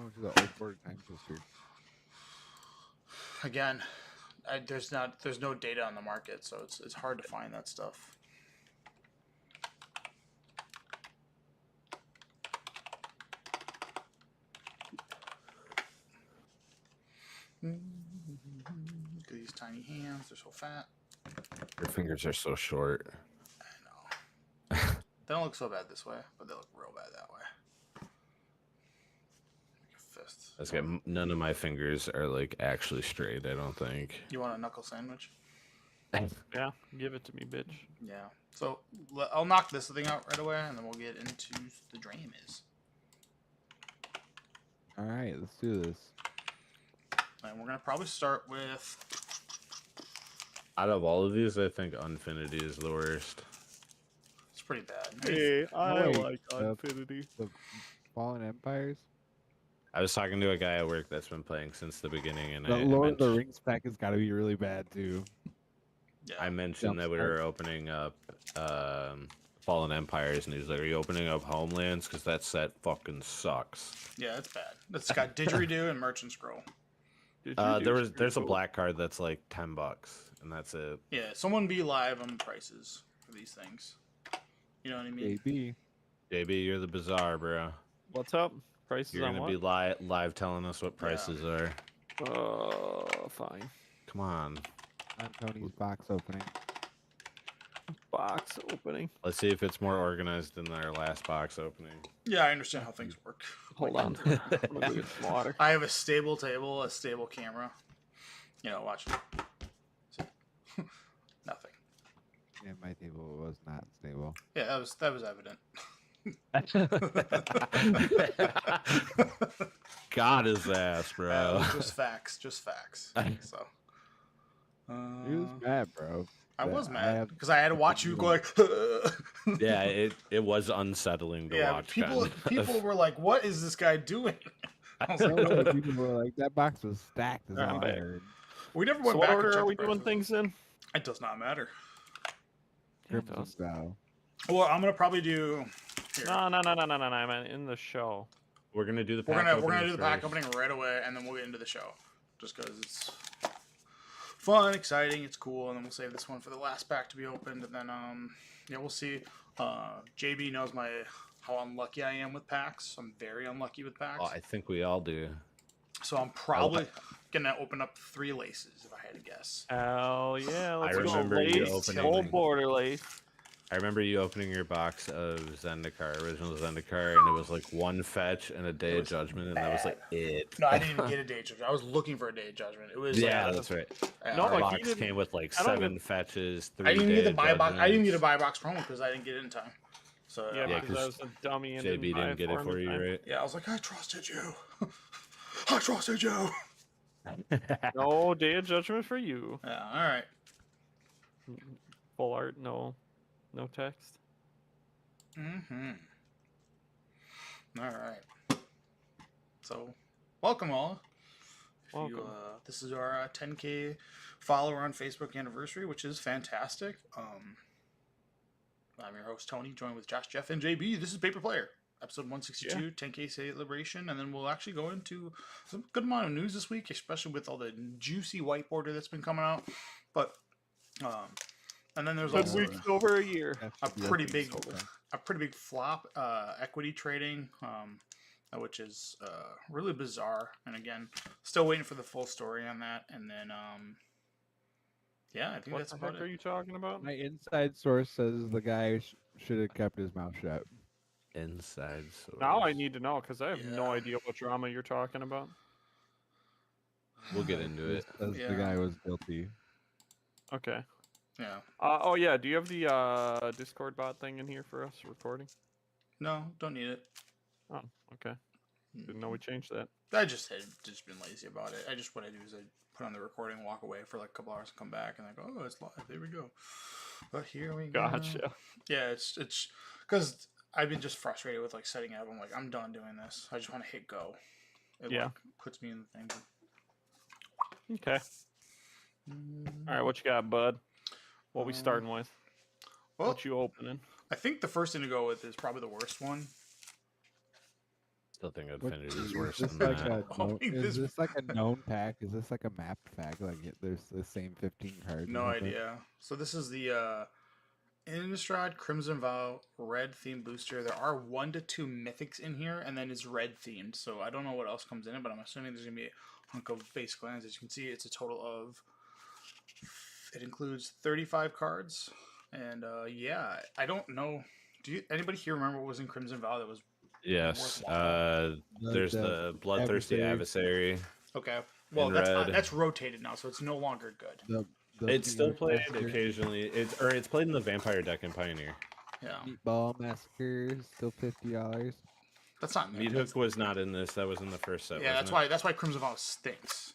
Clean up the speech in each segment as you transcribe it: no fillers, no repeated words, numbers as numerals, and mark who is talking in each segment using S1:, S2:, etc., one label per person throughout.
S1: much is the old border time twister?
S2: Again, there's no data on the market, so it's hard to find that stuff. These tiny hands, they're so fat.
S3: Your fingers are so short.
S2: I know. They don't look so bad this way, but they look real bad that way. Like a fist.
S3: That's good. None of my fingers are like actually straight. I don't think.
S2: You want a knuckle sandwich?
S4: Yeah, give it to me, bitch.
S2: Yeah. So I'll knock this thing out right away, and then we'll get into the Dramis.
S1: All right, let's do this.
S2: And we're gonna probably start with.
S3: Out of all of these, I think Unfinity is the worst.
S2: It's pretty bad.
S4: Hey, I
S1: wait,
S4: like Infinity.
S1: The Fallen Empires.
S3: I was talking to a guy at work that's been playing since the beginning, and
S1: The
S3: I
S1: Lord of the
S3: mentioned,
S1: Rings pack has got to be really bad too.
S2: Yeah.
S3: I mentioned that we were opening up Fallen Empires, and he's like, "Are you opening up Homelands? Because that set fucking sucks."
S2: Yeah, it's bad. It's got Didgeridoo and Merchant Scroll.
S3: There's a black card that's like $10, and that's it.
S2: Yeah, someone be live on the prices for these things. You know what I mean?
S1: AB.
S3: JB, you're the bizarre, bro.
S4: What's up? Prices
S3: You're
S4: on
S3: gonna be live telling us what prices are.
S4: what? Fine.
S3: Come on,
S1: On Tony's box opening.
S4: Box opening.
S3: let's see if it's more organized than our last box opening.
S2: Yeah, I understand how things work.
S4: Hold on. I'm gonna go get some water.
S2: I have a stable table, a stable camera. You know, watch it. See? Nothing.
S1: Yeah, my table was not stable.
S2: Yeah, that was evident.
S3: God his ass,
S2: That
S3: bro.
S2: was just facts, So,
S1: He was mad, bro.
S2: I
S1: that
S2: was
S1: I
S2: mad
S1: have-
S2: because I had to watch you go like.
S3: Yeah, it was unsettling to
S2: Yeah,
S3: watch.
S2: people
S3: kind of.
S2: people were like, "What is this guy doing?" I was
S1: So
S2: like,
S1: many people were like, that box was stacked. Is
S4: I'm
S1: all I
S4: back.
S1: heard.
S2: we never
S4: So
S2: went
S4: what
S2: back. and
S4: order
S2: checked
S4: are we
S2: the
S4: doing
S2: prices.
S4: things in?
S2: It does not matter.
S4: Yeah, it
S1: Crimson
S4: does.
S1: Vow.
S2: Well, I'm gonna probably do. Here.
S4: No. I meant in the show.
S3: We're gonna do the.
S2: We're
S3: pack
S2: gonna
S3: opening
S2: do the pack
S3: first.
S2: opening right away, and then we'll get into the show, just because it's fun, exciting, it's cool, and then we'll save this one for the last pack to be opened, and then yeah, we'll see. JB knows how unlucky I am with packs. I'm very unlucky with packs,
S3: Oh, I think we all do.
S2: so I'm probably gonna open up 3 laces if I had to guess.
S4: Hell yeah, let's go.
S3: remember you
S4: Lace,
S3: opening
S4: old
S3: them.
S4: border lace.
S3: I remember you opening your box of Zendikar, original Zendikar, and it was like one fetch and a Day of Judgment, and that was like it.
S2: No, I didn't even get a day judgment. I was looking for a day judgment. It was
S3: Yeah,
S2: like,
S3: that's right.
S4: No,
S3: Our
S4: but he
S3: box
S4: didn't-
S3: came with like
S4: I don't
S3: 7
S4: even-
S3: fetches, 3
S2: I didn't get
S3: Day
S2: the
S3: of
S2: buy box. I didn't get a
S3: Judgments.
S2: buy box promo because I didn't get it in time. So
S4: Yeah,
S3: Yeah,
S4: because I
S3: 'cause
S4: was a dummy and
S3: JB
S4: buy
S3: didn't get it
S4: him
S3: for
S4: in
S3: you,
S4: time.
S3: right?
S2: yeah, I was like, I trusted you. I trusted you.
S4: No Day of Judgment for you.
S2: Yeah, all right.
S4: Full art, no text.
S2: Mm-hmm. All right. So, welcome all. If you,
S4: Welcome.
S2: this is our 10K follower on Facebook anniversary, which is fantastic. I'm your host Tony, joined with Josh, Jeff, and JB. This is Paper Player, episode 162, 10K celebration, and then we'll actually go into some good amount of news this week, especially with all the juicy whiteboarder that's been coming out. But, and then there's
S4: Good
S2: also
S4: weeks over a year.
S2: a pretty big flop equity trading, which is really bizarre. And again, still waiting for the full story on that. And then yeah, I think
S4: What
S2: that's
S4: the
S2: about
S4: heck are
S2: it.
S4: you talking about?
S1: My inside source says the guy should have kept his mouth shut.
S3: Inside source.
S4: Now I need to know because I have no
S2: Yeah.
S4: idea what drama you're talking about.
S3: We'll get into it.
S1: Says
S2: Yeah.
S1: the guy was guilty.
S4: Okay.
S2: Yeah.
S4: Oh yeah. Do you have the Discord bot thing in here for us recording?
S2: No, don't need it.
S4: Oh, okay. Didn't know we changed that.
S2: I just had been lazy about it. What I do is I put on the recording, walk away for like a couple hours, and come back, and I go, oh, it's live. There we go. But here we go.
S4: Gotcha.
S2: Yeah, it's because I've been just frustrated with like setting up. I'm like, I'm done doing this. I just want to hit go. It
S4: Yeah.
S2: like, puts me in the thing.
S4: Okay. All right. What you got, bud? What we
S2: Um,
S4: starting with?
S2: Well,
S4: What you opening?
S2: I think the first thing to go with is probably the worst one.
S3: Still think
S1: What-
S3: Infinity is
S1: is
S3: worse
S1: this
S3: than
S1: like
S3: that.
S1: a known,
S2: Wait,
S1: is
S2: this-
S1: this like a known pack? Is this like a mapped pack? Like there's the same 15 cards? or
S2: No
S1: something?
S2: idea. So this is the Innistrad Crimson Vow red themed booster. There are 1 to 2 mythics in here, and then it's red themed. So I don't know what else comes in it, but I'm assuming there's gonna be a hunk of basic lands. As you can see, it's a total of. It includes 35 cards, and yeah, I don't know. Anybody here remember what was in Crimson Vow that was
S3: Yes.
S2: worthwhile?
S3: There's the bloodthirsty adversary.
S2: okay? Well,
S3: In
S2: that's
S3: red.
S2: that's rotated now, so it's no longer good.
S1: The
S3: It's still
S1: Peanut
S3: played
S1: Massacre-
S3: occasionally. It's played in the vampire deck in Pioneer.
S2: Yeah,
S1: Meatball Massacre is still $50.
S2: that's not
S3: Meat Hook was not in this. That was in the first set.
S2: Yeah, that's why Crimson Vow stinks.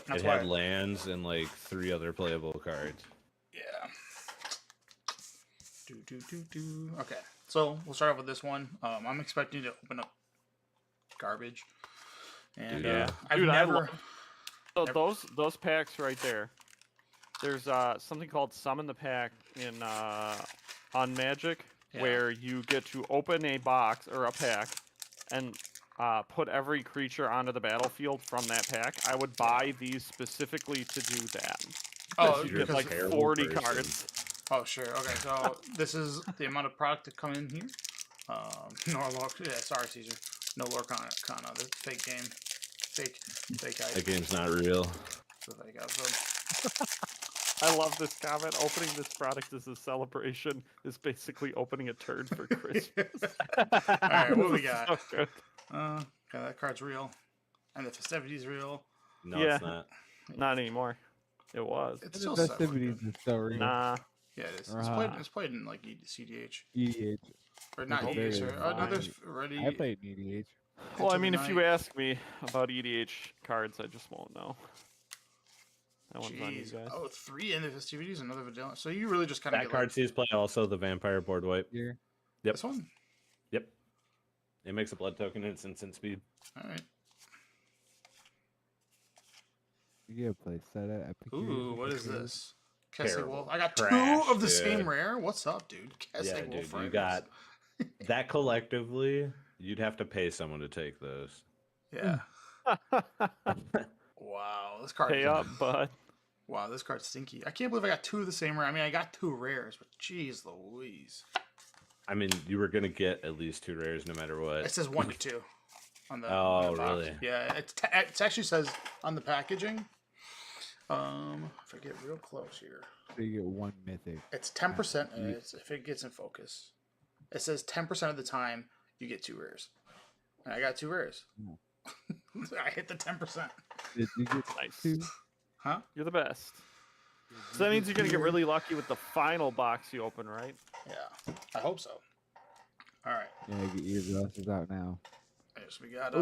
S2: That's
S3: It
S2: why.
S3: had lands and like 3 other playable cards.
S2: Yeah. Okay, so we'll start off with this one. I'm expecting to open up garbage, and
S3: Yeah.
S2: I've
S4: Dude, I
S2: never.
S4: love- So those packs right there. There's something called Summon the Pack in on Magic,
S2: Yeah.
S4: where you get to open a box or a pack and put every creature onto the battlefield from that pack. I would buy these specifically to do that.
S2: Oh,
S4: You
S3: You're
S4: get
S3: a
S4: like
S3: terrible
S4: 40
S3: person.
S4: cards.
S2: oh, sure. Okay, so this is the amount of product to come in here. Norlork. Yeah, sorry, Caesar. No Lorcana. The fake game. Fake
S3: That
S2: item.
S3: game's not real.
S2: The fake episode.
S4: I love this comment. Opening this product as a celebration is basically opening a turd for Christmas.
S2: Alright, what we
S4: This is
S2: got?
S4: so good.
S2: Okay, that card's real, and the festivity's real.
S3: No,
S4: Yeah.
S3: it's not.
S4: Not anymore. It was.
S2: It's
S1: The
S2: still set for
S1: festivities
S2: good.
S1: is still real.
S4: Nah.
S2: Yeah, it is.
S1: Ah.
S2: It's played in like CDH
S1: EDH.
S2: or not
S1: Okay,
S2: EDH.
S1: very
S2: No, there's
S1: fine.
S2: already.
S1: I played EDH.
S4: Well, I
S2: Into the
S4: mean, if you
S2: night.
S4: ask me about EDH cards, I just won't know. That one's on you
S2: Jeez.
S4: guys.
S2: Oh, 3 in the festivities, another Videl. So you really just kind of
S3: That
S2: get
S3: card
S2: like,
S3: sees play also the vampire board wipe.
S1: Here.
S3: Yep.
S2: this one.
S3: Yep. It makes a blood token and it's instant speed.
S2: All right.
S1: You get a play set at Epic.
S2: Ooh, what is this? Kessig
S3: Terrible.
S2: Wolf. I got
S3: Trash,
S2: 2 of the
S3: dude.
S2: same rare. What's up, dude? Kessig
S3: Yeah,
S2: Wolf.
S3: dude. You
S2: rares.
S3: got that collectively. You'd have to pay someone to take those.
S2: Yeah. Wow, this card.
S4: Pay
S2: is-
S4: up, bud.
S2: Wow, this card's stinky. I can't believe I got 2 of the same rare. I mean, I got 2 rares, but jeez Louise.
S3: I mean, you were gonna get at least 2 rares no matter
S2: It
S3: what.
S2: says 1 to 2 on the.
S3: Oh,
S2: on the box.
S3: really?
S2: Yeah, it actually says on the packaging. If I get real close here,
S1: So you get 1 mythic.
S2: it's 10%. If it gets in focus, it says 10% of the time you get 2 rares. And I got 2 rares.
S1: Hmm.
S2: I hit the 10%.
S1: Did you get
S4: Nice.
S1: 2?
S2: Huh?
S4: You're the best. So that means you're gonna get really lucky with the final box you open, right?
S2: Yeah, I hope so. All right.
S1: Yeah, get your glasses out now.
S2: Yes, we got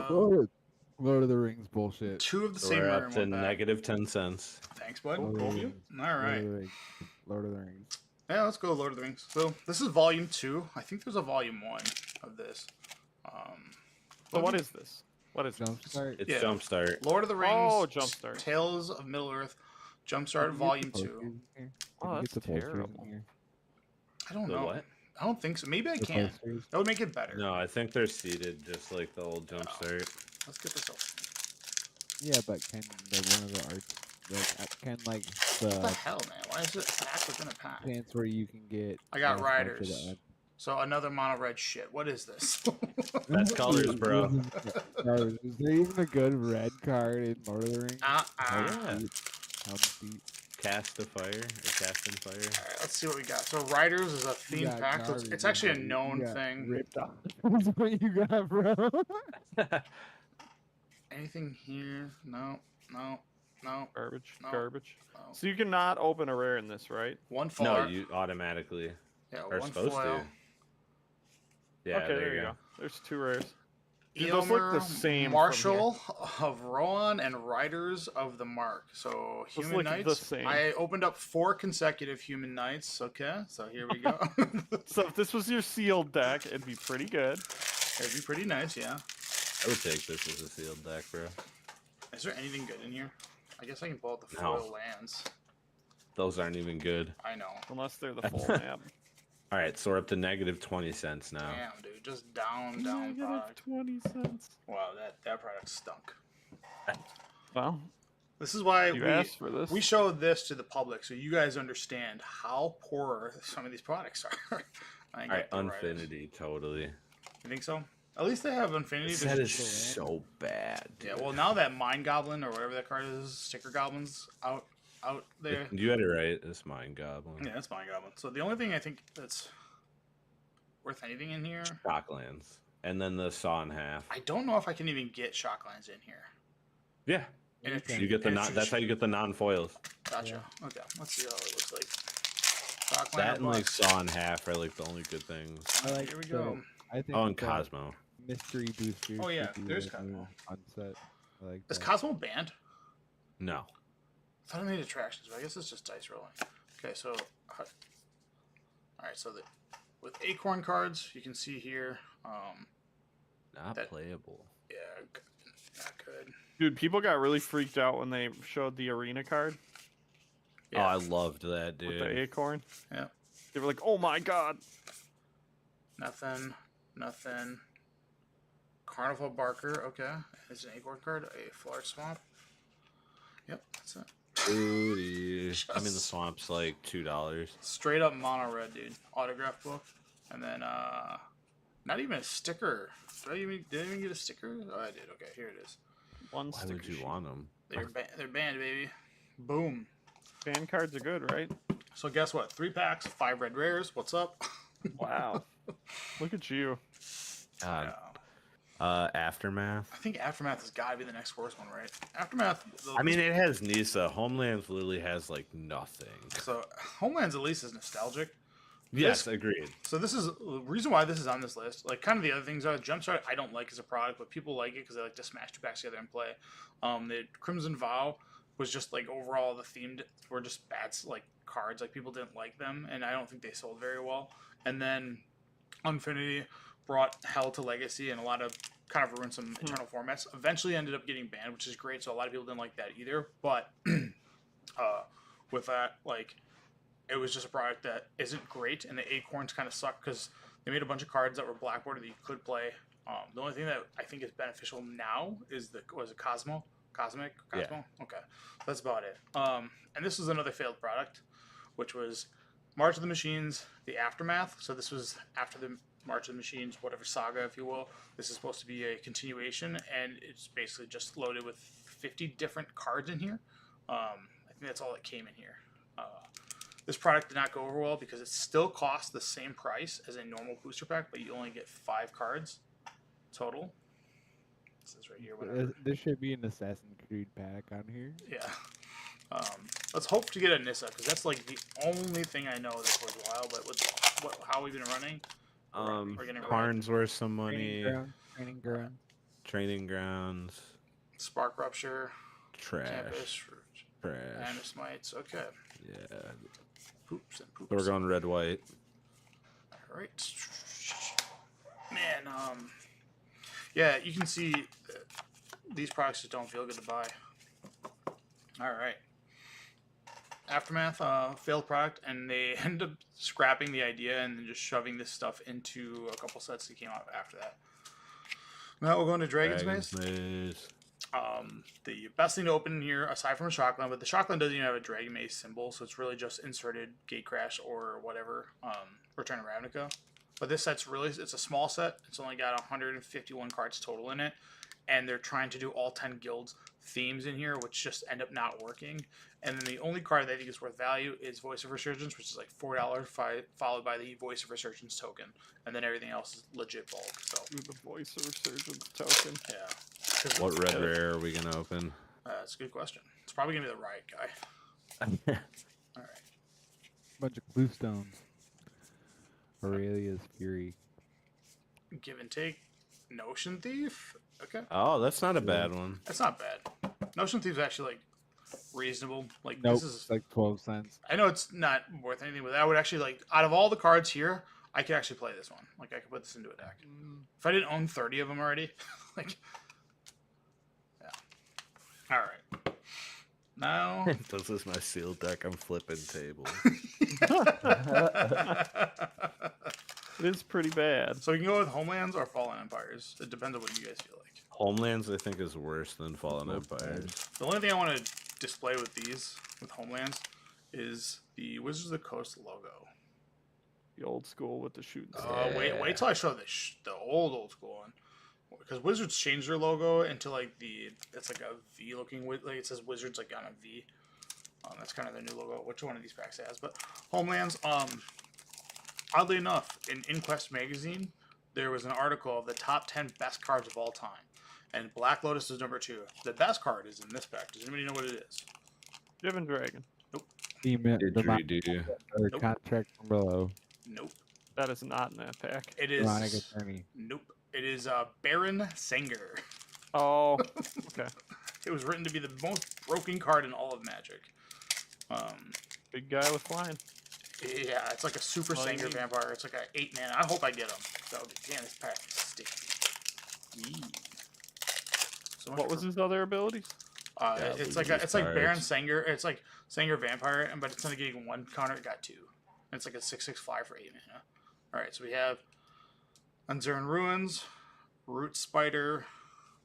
S1: Lord of the Rings bullshit.
S2: 2 of the
S3: So
S2: same
S3: we're
S2: rare.
S3: up
S2: in
S3: to
S2: one pack.
S3: negative 10 cents.
S2: Thanks, bud.
S1: Lord of the
S2: All
S1: Rings.
S2: right.
S1: Lord of the Rings.
S2: Yeah, let's go Lord of the Rings. So this is volume 2. I think there's a volume 1 of this.
S4: So what is this? What is this?
S1: Jumpstart.
S3: It's
S2: Yeah.
S3: Jumpstart.
S2: Lord of the Rings.
S4: Oh, Jumpstart.
S2: Tales of Middle Earth. Jumpstart Volume 2.
S4: Oh, that's terrible.
S2: I don't
S3: The
S2: know.
S3: what?
S2: I don't think so. Maybe I
S1: The
S2: can.
S1: posters.
S2: That would make it better.
S3: No, I think they're seated just like the old Jumpstart.
S2: Let's get this open.
S1: Yeah, but can one of the arts can like
S2: What the
S1: the
S2: hell, man? Why is it a pack within a pack?
S1: pants where you can get?
S2: I got
S1: less much of
S2: riders.
S1: the-
S2: So another mono red shit. What is this?
S3: That's colors, bro.
S1: Colors. Is there even a good red card in Lord of the Rings?
S2: Ah.
S3: yeah.
S1: Helm's Deep.
S3: Cast of Fire or Cast in Fire.
S2: Alright, let's see what we got. So Riders is a
S1: You
S2: theme
S1: got
S2: pack. So it's
S1: garbage,
S2: actually a
S1: you
S2: known
S1: got
S2: thing.
S1: Ripped off. That's what you got, bro.
S2: Anything here? No.
S4: Garbage.
S2: No.
S4: Garbage.
S2: No.
S4: So you cannot open a rare in this, right?
S2: One foil.
S3: No, you automatically
S2: yeah,
S3: are
S2: one
S3: supposed
S2: foil.
S3: to. Yeah,
S4: okay, there you go. There's 2 rares. Dude, those look the
S2: Eomer,
S4: same from
S2: Marshal of Rohan and Riders of the Mark. So
S4: Those
S2: Human
S4: look the
S2: Knights.
S4: same.
S2: I opened up 4 consecutive Human Knights. Okay, so here we go.
S4: So if this was your sealed deck, it'd be pretty good.
S2: It'd be pretty nice, yeah.
S3: I would take this as a sealed deck, bro.
S2: Is there anything good in here? I guess I can pull out the
S3: No.
S2: foil lands.
S3: Those aren't even good.
S2: I know.
S4: Unless they're the full map.
S3: All right, so we're up to negative 20 cents now.
S2: Damn, dude, just down
S4: Negative
S2: product.
S4: 20 cents.
S2: Wow, that product stunk.
S4: Well,
S2: This is why
S4: you asked for this.
S2: we showed this to the public so you guys understand how poor some of these products are. I ain't
S3: All right,
S2: got the right-
S3: Infinity, totally.
S2: You think so? At least they have Infinity.
S3: That
S2: There's-
S3: is so bad.
S2: Yeah,
S3: dude.
S2: well, now that Mind Goblin or whatever that card is, Sticker Goblin's out there.
S3: You had it right. It's Mind Goblin.
S2: Yeah, that's Mind Goblin. So the only thing I think that's worth anything in here,
S3: Shocklands. And then the Saw in Half.
S2: I don't know if I can even get Shocklands in here.
S3: Yeah.
S2: And it's-
S3: You get the
S2: and it's
S3: non. That's how you get the non-foils.
S2: Gotcha. Okay, let's see how it looks like. Shockland
S3: That
S2: or
S3: and like
S2: Bust?
S3: Saw in Half are like the only good things.
S1: I like
S2: Here we
S1: so
S2: go.
S1: I think
S3: Oh, and
S1: the
S3: Cosmo.
S1: mystery boosters.
S2: Oh, yeah,
S1: should be
S2: there's
S1: a new
S2: Cosmo.
S1: Unset. I like
S2: Is
S1: that.
S2: Cosmo banned?
S3: No.
S2: I thought I made attractions, but I guess it's just dice rolling. Okay, so all right, so with Acorn cards, you can see here.
S3: Not
S2: That-
S3: playable.
S2: Yeah, not good.
S4: Dude, people got really freaked out when they showed the arena card
S3: Oh, I loved that,
S4: with the
S3: dude.
S4: acorn.
S2: Yeah.
S4: They were like, "Oh my god!"
S2: Nothing. Carnival Barker. Okay, it's an Acorn card. A Flart Swamp. Yep, that's it.
S3: Booty. I mean, the
S2: Just-
S3: swamp's like $2.
S2: Straight up mono red, dude. Autograph book, and then not even a sticker. Did I even get a sticker? Oh, I did. Okay, here it is.
S4: One
S3: Why
S4: sticker
S3: would you
S4: sheet.
S3: want them?
S2: They're banned, baby. Boom.
S4: Fan cards are good, right?
S2: So guess what? 3 packs, 5 red rares. What's up?
S4: Wow. Look at you.
S3: God.
S2: Yeah.
S3: Aftermath.
S2: I think Aftermath has got to be the next worst one, right? Aftermath.
S3: I mean, it has Nisa. Homelands literally has like nothing.
S2: So Homelands at least is nostalgic.
S3: Yes, agreed.
S2: So this is the reason why this is on this list. Like, kind of the other things are Jumpstart. I don't like as a product, but people like it because they like to smash 2 packs together and play. The Crimson Vow was just like overall the themed were just bad like cards. Like people didn't like them, and I don't think they sold very well. And then Infinity brought Hell to Legacy, and a lot of kind of ruined some internal formats. Eventually ended up getting banned, which is great. So a lot of people didn't like that either. But with that, like, it was just a product that isn't great, and the Acorns kind of suck because they made a bunch of cards that were blackboarded that you could play. The only thing that I think is beneficial now is Cosmic.
S3: Yeah.
S2: Okay, that's about it. And this was another failed product, which was March of the Machines, the Aftermath. So this was after the March of the Machines, whatever saga, if you will. This is supposed to be a continuation, and it's basically just loaded with 50 different cards in here. I think that's all that came in here. This product did not go over well because it still costs the same price as a normal booster pack, but you only get 5 cards total. It says right here, whatever.
S1: There should be an Assassin's Creed pack on here.
S2: Yeah. Let's hope to get a Nissa because that's like the only thing I know that's worthwhile. But with how we've been running, we're getting
S3: Carn's worth some money.
S1: Training ground.
S3: Training grounds.
S2: Spark Rupture,
S3: Trash.
S2: Campus,
S3: Trash.
S2: Animus Smites. Okay.
S3: Yeah.
S2: Poops and poops.
S3: So we're going red white.
S2: All right. Man, yeah, you can see that these products just don't feel good to buy. All right. Aftermath, failed product, and they end up scrapping the idea and then just shoving this stuff into a couple sets that came out after that. Now we're going to Dragon's Maze.
S3: Maze.
S2: The best thing to open here, aside from a Shockland, but the Shockland doesn't even have a Dragon Maze symbol, so it's really just inserted Gate Crash or whatever, Return of Ravnica. But this set's it's a small set. It's only got 151 cards total in it, and they're trying to do all 10 guilds themes in here, which just end up not working. And then the only card that I think is worth value is Voice of Resurgence, which is like $4, followed by the Voice of Resurgence token, and then everything else is legit bulk. So
S4: Ooh, the Voice of Resurgence token.
S2: yeah.
S3: What red rare are we gonna open?
S2: That's a good question. It's probably gonna be the Riot guy. All right.
S1: Bunch of clue stones. Aurelia's Fury.
S2: Give and Take. Notion Thief. Okay,
S3: Oh, that's not a bad one.
S2: that's not bad. Notion Thief's actually like reasonable. Like
S1: Nope,
S2: this is.
S1: it's like 12 cents.
S2: I know it's not worth anything, but I would actually like out of all the cards here, I could actually play this one. Like I could put this into a deck. If I didn't own 30 of them already, like. Yeah. All right. Now.
S3: This is my sealed deck. I'm flipping table.
S4: It is pretty bad.
S2: So we can go with Homelands or Fallen Empires. It depends on what you guys feel like.
S3: Homelands, I think, is worse than Fallen
S1: Both
S3: Empires.
S2: The only thing I want to display with these, with Homelands, is the Wizards of the Coast logo.
S4: The old school with the shooting
S2: Wait
S3: Yeah.
S2: till I show the old school one. Because Wizards changed their logo into like it's like a V looking, like it says Wizards like on a V. That's kind of the new logo. Which one of these packs it has? But Homelands, oddly enough, in InQuest magazine, there was an article of the top 10 best cards of all time. And Black Lotus is number 2. The best card is in this pack. Does anybody know what it is?
S4: Driven Dragon.
S1: Demon, demonic,
S3: Didgeridoo.
S1: or
S2: Nope.
S1: contract from below.
S2: Nope.
S4: That is not in that pack.
S2: It is.
S1: Demonic attorney.
S2: Nope. It is Baron Sanger.
S4: Oh, okay.
S2: It was written to be the most broken card in all of Magic.
S4: Big guy with flying.
S2: Yeah, it's like a super
S4: Oh,
S2: Sanger
S4: neat.
S2: vampire. It's like an 8 mana. I hope I get him. That would be, damn, this pack is sticky. Yee. So much
S4: What was
S2: for-
S4: his other abilities?
S3: Yeah,
S2: it's
S3: lose
S2: like
S3: these
S2: it's like Baron
S3: cards.
S2: Sanger. It's like Sanger vampire, but instead of getting 1 counter, it got 2. And it's like a 6/6 fly for 8 mana. All right, so we have Unzern Ruins, Root Spider.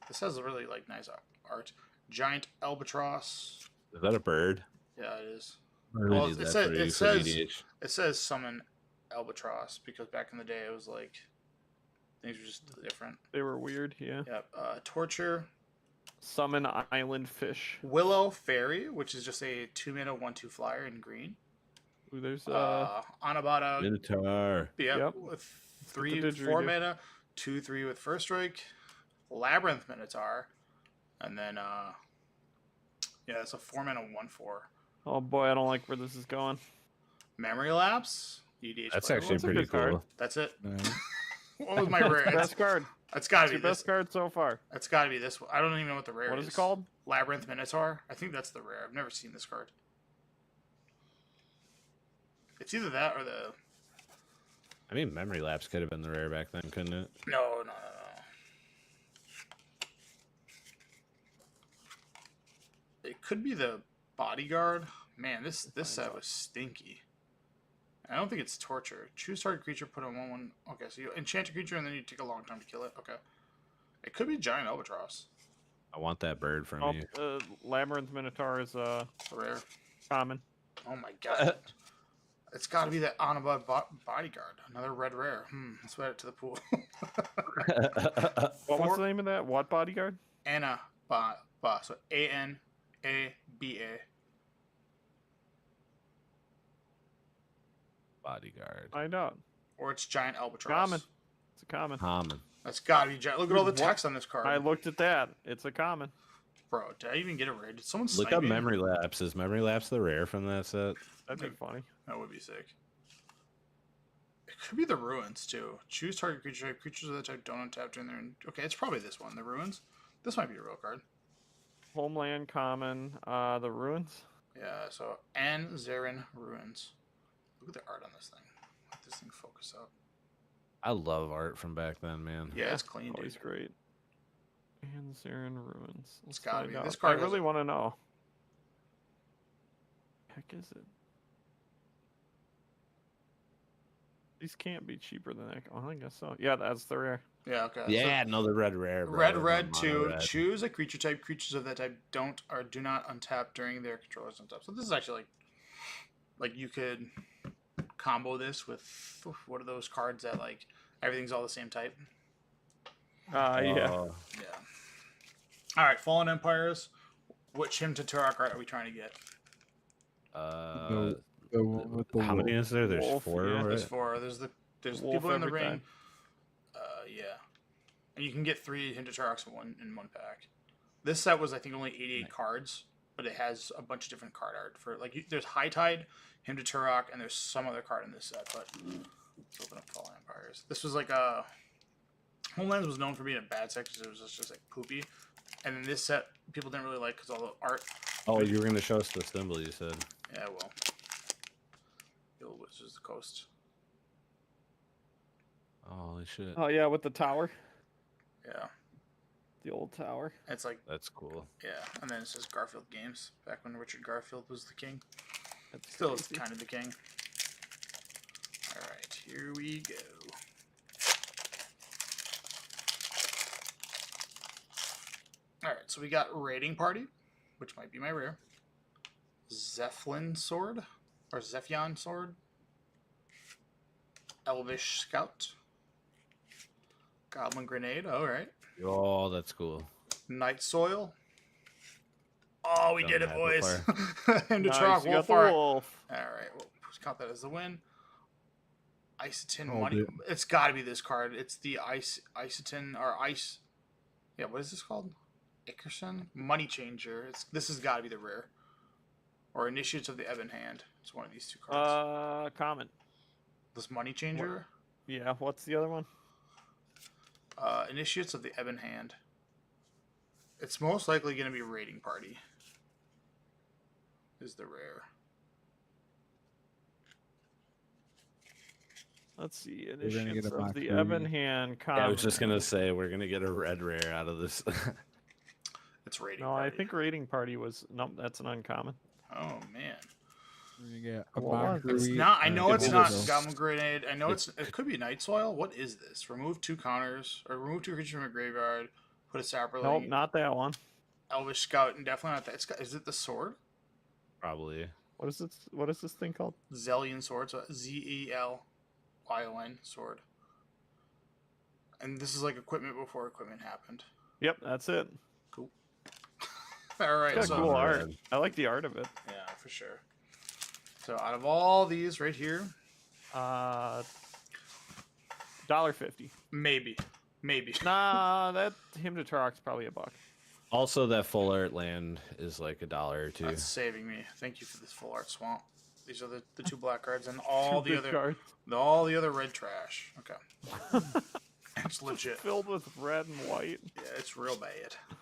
S2: This has a really like nice art. Giant Albatross.
S3: Is that a bird?
S2: Yeah, it is.
S3: Or
S2: Well,
S3: is
S2: it
S3: that
S2: said-
S3: for
S2: it
S3: you for
S2: says-
S3: EDH?
S2: It says summon Albatross because back in the day it was like things were just different.
S4: They were weird, yeah.
S2: Yep. Torture.
S4: Summon Island Fish.
S2: Willow Fairy, which is just a 2 mana 1/2 flyer in green.
S4: Ooh, there's
S2: Anabata.
S3: Minotaur.
S2: Yep.
S4: Yep.
S2: With
S4: the
S2: 3/4
S4: didgeridoo.
S2: mana, 2/3 with first strike. Labyrinth Minotaur, and then yeah, it's a 4 mana 1/4.
S4: Oh boy, I don't like where this is going.
S2: Memory Lapse. EDH.
S3: That's
S2: player.
S3: actually
S4: That's a
S3: pretty
S4: good card.
S3: cool.
S2: That's it.
S1: Nice.
S2: What was my rare?
S4: Best card.
S2: It's gotta
S4: It's
S2: be
S4: your
S2: this.
S4: best card so far.
S2: It's gotta be this one. I don't even know what the rare
S4: What
S2: is.
S4: is it called?
S2: Labyrinth Minotaur. I think that's the rare. I've never seen this card. It's either that or the
S3: I mean, Memory Lapse could have been the rare back then, couldn't it?
S2: no. It could be the Bodyguard. Man, this set was stinky. I don't think it's torture. Choose target creature, put on 1/1. Okay, so you enchant a creature and then you take a long time to kill it. Okay. It could be Giant Albatross.
S3: I want that bird from
S4: Oh,
S3: you.
S4: Labyrinth Minotaur is
S2: It's a rare.
S4: common.
S2: Oh my god. It's got to be that Anabad Bodyguard. Another red rare. Let's add it to the pool.
S4: What was the name of that? What bodyguard?
S2: Anna Ba. So ANABA.
S3: Bodyguard.
S4: Find out.
S2: Or it's Giant Albatross.
S4: Common. It's a common.
S3: Common.
S2: That's gotta be giant. Look at all the
S4: What?
S2: text on this card.
S4: I looked at that. It's a common.
S2: Bro, did I even get a rare? Did someone
S3: Look
S2: snipe
S3: up
S2: me?
S3: Memory Lapse. Is Memory Lapse the rare from that set?
S4: That'd be funny.
S2: That would be sick. It could be the Ruins, too. Choose target creature type. Creatures of that type don't untap during their... Okay, it's probably this one, the Ruins. This might be a real card.
S4: Homeland common. The ruins.
S2: Yeah, so Anzaren Ruins. Look at the art on this thing. Let this thing focus up.
S3: I love art from back then, man.
S2: Yeah, it's clean,
S4: Always
S2: dude.
S4: great. And Zarin ruins.
S2: It's gotta
S4: find
S2: be.
S4: out.
S2: This card
S4: I
S2: has
S4: really
S2: a-
S4: want to know. Heck is it? These can't be cheaper than that. Oh, I guess so. Yeah, that's the rare.
S2: Yeah, okay. so-
S3: Yeah, no, the red rare. Bro.
S2: Red,
S3: Not
S2: red,
S3: mono
S2: 2.
S3: red.
S2: Choose a creature type. Creatures of that type don't or do not untap during their controller's untap. So this is actually like you could combo this with what are those cards that like everything's all the same type.
S4: Yeah.
S3: Oh,
S2: Yeah. All right, Fallen Empires. Which Hymn to Turok art are we trying to get?
S1: The one with the
S3: how many
S1: wolf.
S3: is there? There's
S4: Wolf,
S3: 4,
S4: yeah.
S3: right?
S2: There's 4. There's
S4: Wolf
S2: people in the
S4: every
S2: ring.
S4: time.
S2: Yeah. And you can get 3 Hymn to Turoks in one pack. This set was I think only 88 cards, but it has a bunch of different card art for like there's High Tide, Hymn to Turok, and there's some other card in this set. But let's open up Fallen Empires. This was like a Homelands was known for being a bad set because it was just like poopy, and then this set people didn't really like because all the art.
S3: Oh, you were going to show us the symbol, you said.
S2: Yeah, well, the old Wizards of the Coast.
S3: Oh, holy shit.
S4: Oh yeah, with the tower.
S2: Yeah.
S4: The old tower.
S2: It's like,
S3: That's cool.
S2: yeah, and then it says Garfield Games, back when Richard Garfield was the king.
S4: That's
S2: Still is
S4: crazy.
S2: kind of the king. Alright, here we go. Alright, so we got Raiding Party, which might be my rare. Zephlin Sword, or Zephion Sword. Elvish Scout. Goblin Grenade, alright.
S3: Oh, that's cool.
S2: Night Soil. Oh, we
S3: Done
S2: did it,
S3: that
S2: boys.
S3: before.
S2: And the
S4: Nice,
S2: Trog
S4: you
S2: Wolf
S4: got the
S2: Art.
S4: wolf.
S2: Alright, we'll count that as the win. Isotin
S1: Oh,
S2: Money.
S1: dude.
S2: It's got to be this card. It's the Isotin or Ice. Yeah, what is this called? Ickerson Money Changer. This has got to be the rare. Or Initiates of the Ebon Hand. It's one of these two cards.
S4: Common.
S2: This Money Changer.
S4: Yeah, what's the other one?
S2: Initiates of the Ebon Hand. It's most likely going to be Raiding Party. Is the rare.
S4: Let's see.
S1: gonna get
S4: Initiates
S1: a
S4: of
S1: Mox
S4: the
S1: Ruby.
S4: Ebon Hand. Common.
S3: Yeah, I was just gonna say we're gonna get a red rare out of this.
S2: It's Raiding
S4: No,
S2: Party.
S4: I think Raiding Party was. Nope, that's an uncommon.
S2: Oh, man.
S1: We're gonna get a
S4: What
S1: Mox
S4: was it?
S2: It's
S1: Ruby
S2: not. I
S1: and
S2: know
S1: a
S2: it's
S3: be
S2: not
S3: this.
S2: Goblin Grenade. I know it could be Night Soil. What is this? Remove 2 counters, or remove 2 creatures from a graveyard. Put a Sapperling.
S4: Nope, not that one.
S2: Elvish Scout, and definitely not that. Is it the sword?
S3: Probably.
S4: What is this? What is this thing called?
S2: Zelion Sword. So Zelyon Sword. And this is like equipment before equipment happened.
S4: Yep, that's it.
S2: Cool. All right.
S4: It's
S2: So
S4: got cool
S3: on,
S4: art.
S3: man.
S4: I like the art of it.
S2: yeah, for sure. So out of all these right here,
S4: $1.50.
S2: maybe.
S4: Nah, that Hymn to Turok's probably $1.
S3: Also, that full art land is like $1 or $2.
S2: That's saving me. Thank you for this full art swamp. These are the 2 black cards and all
S4: Two
S2: the
S4: big
S2: other
S4: cards
S2: red trash. Okay. It's legit.
S4: filled with red and white.
S2: Yeah, it's real bad.
S3: All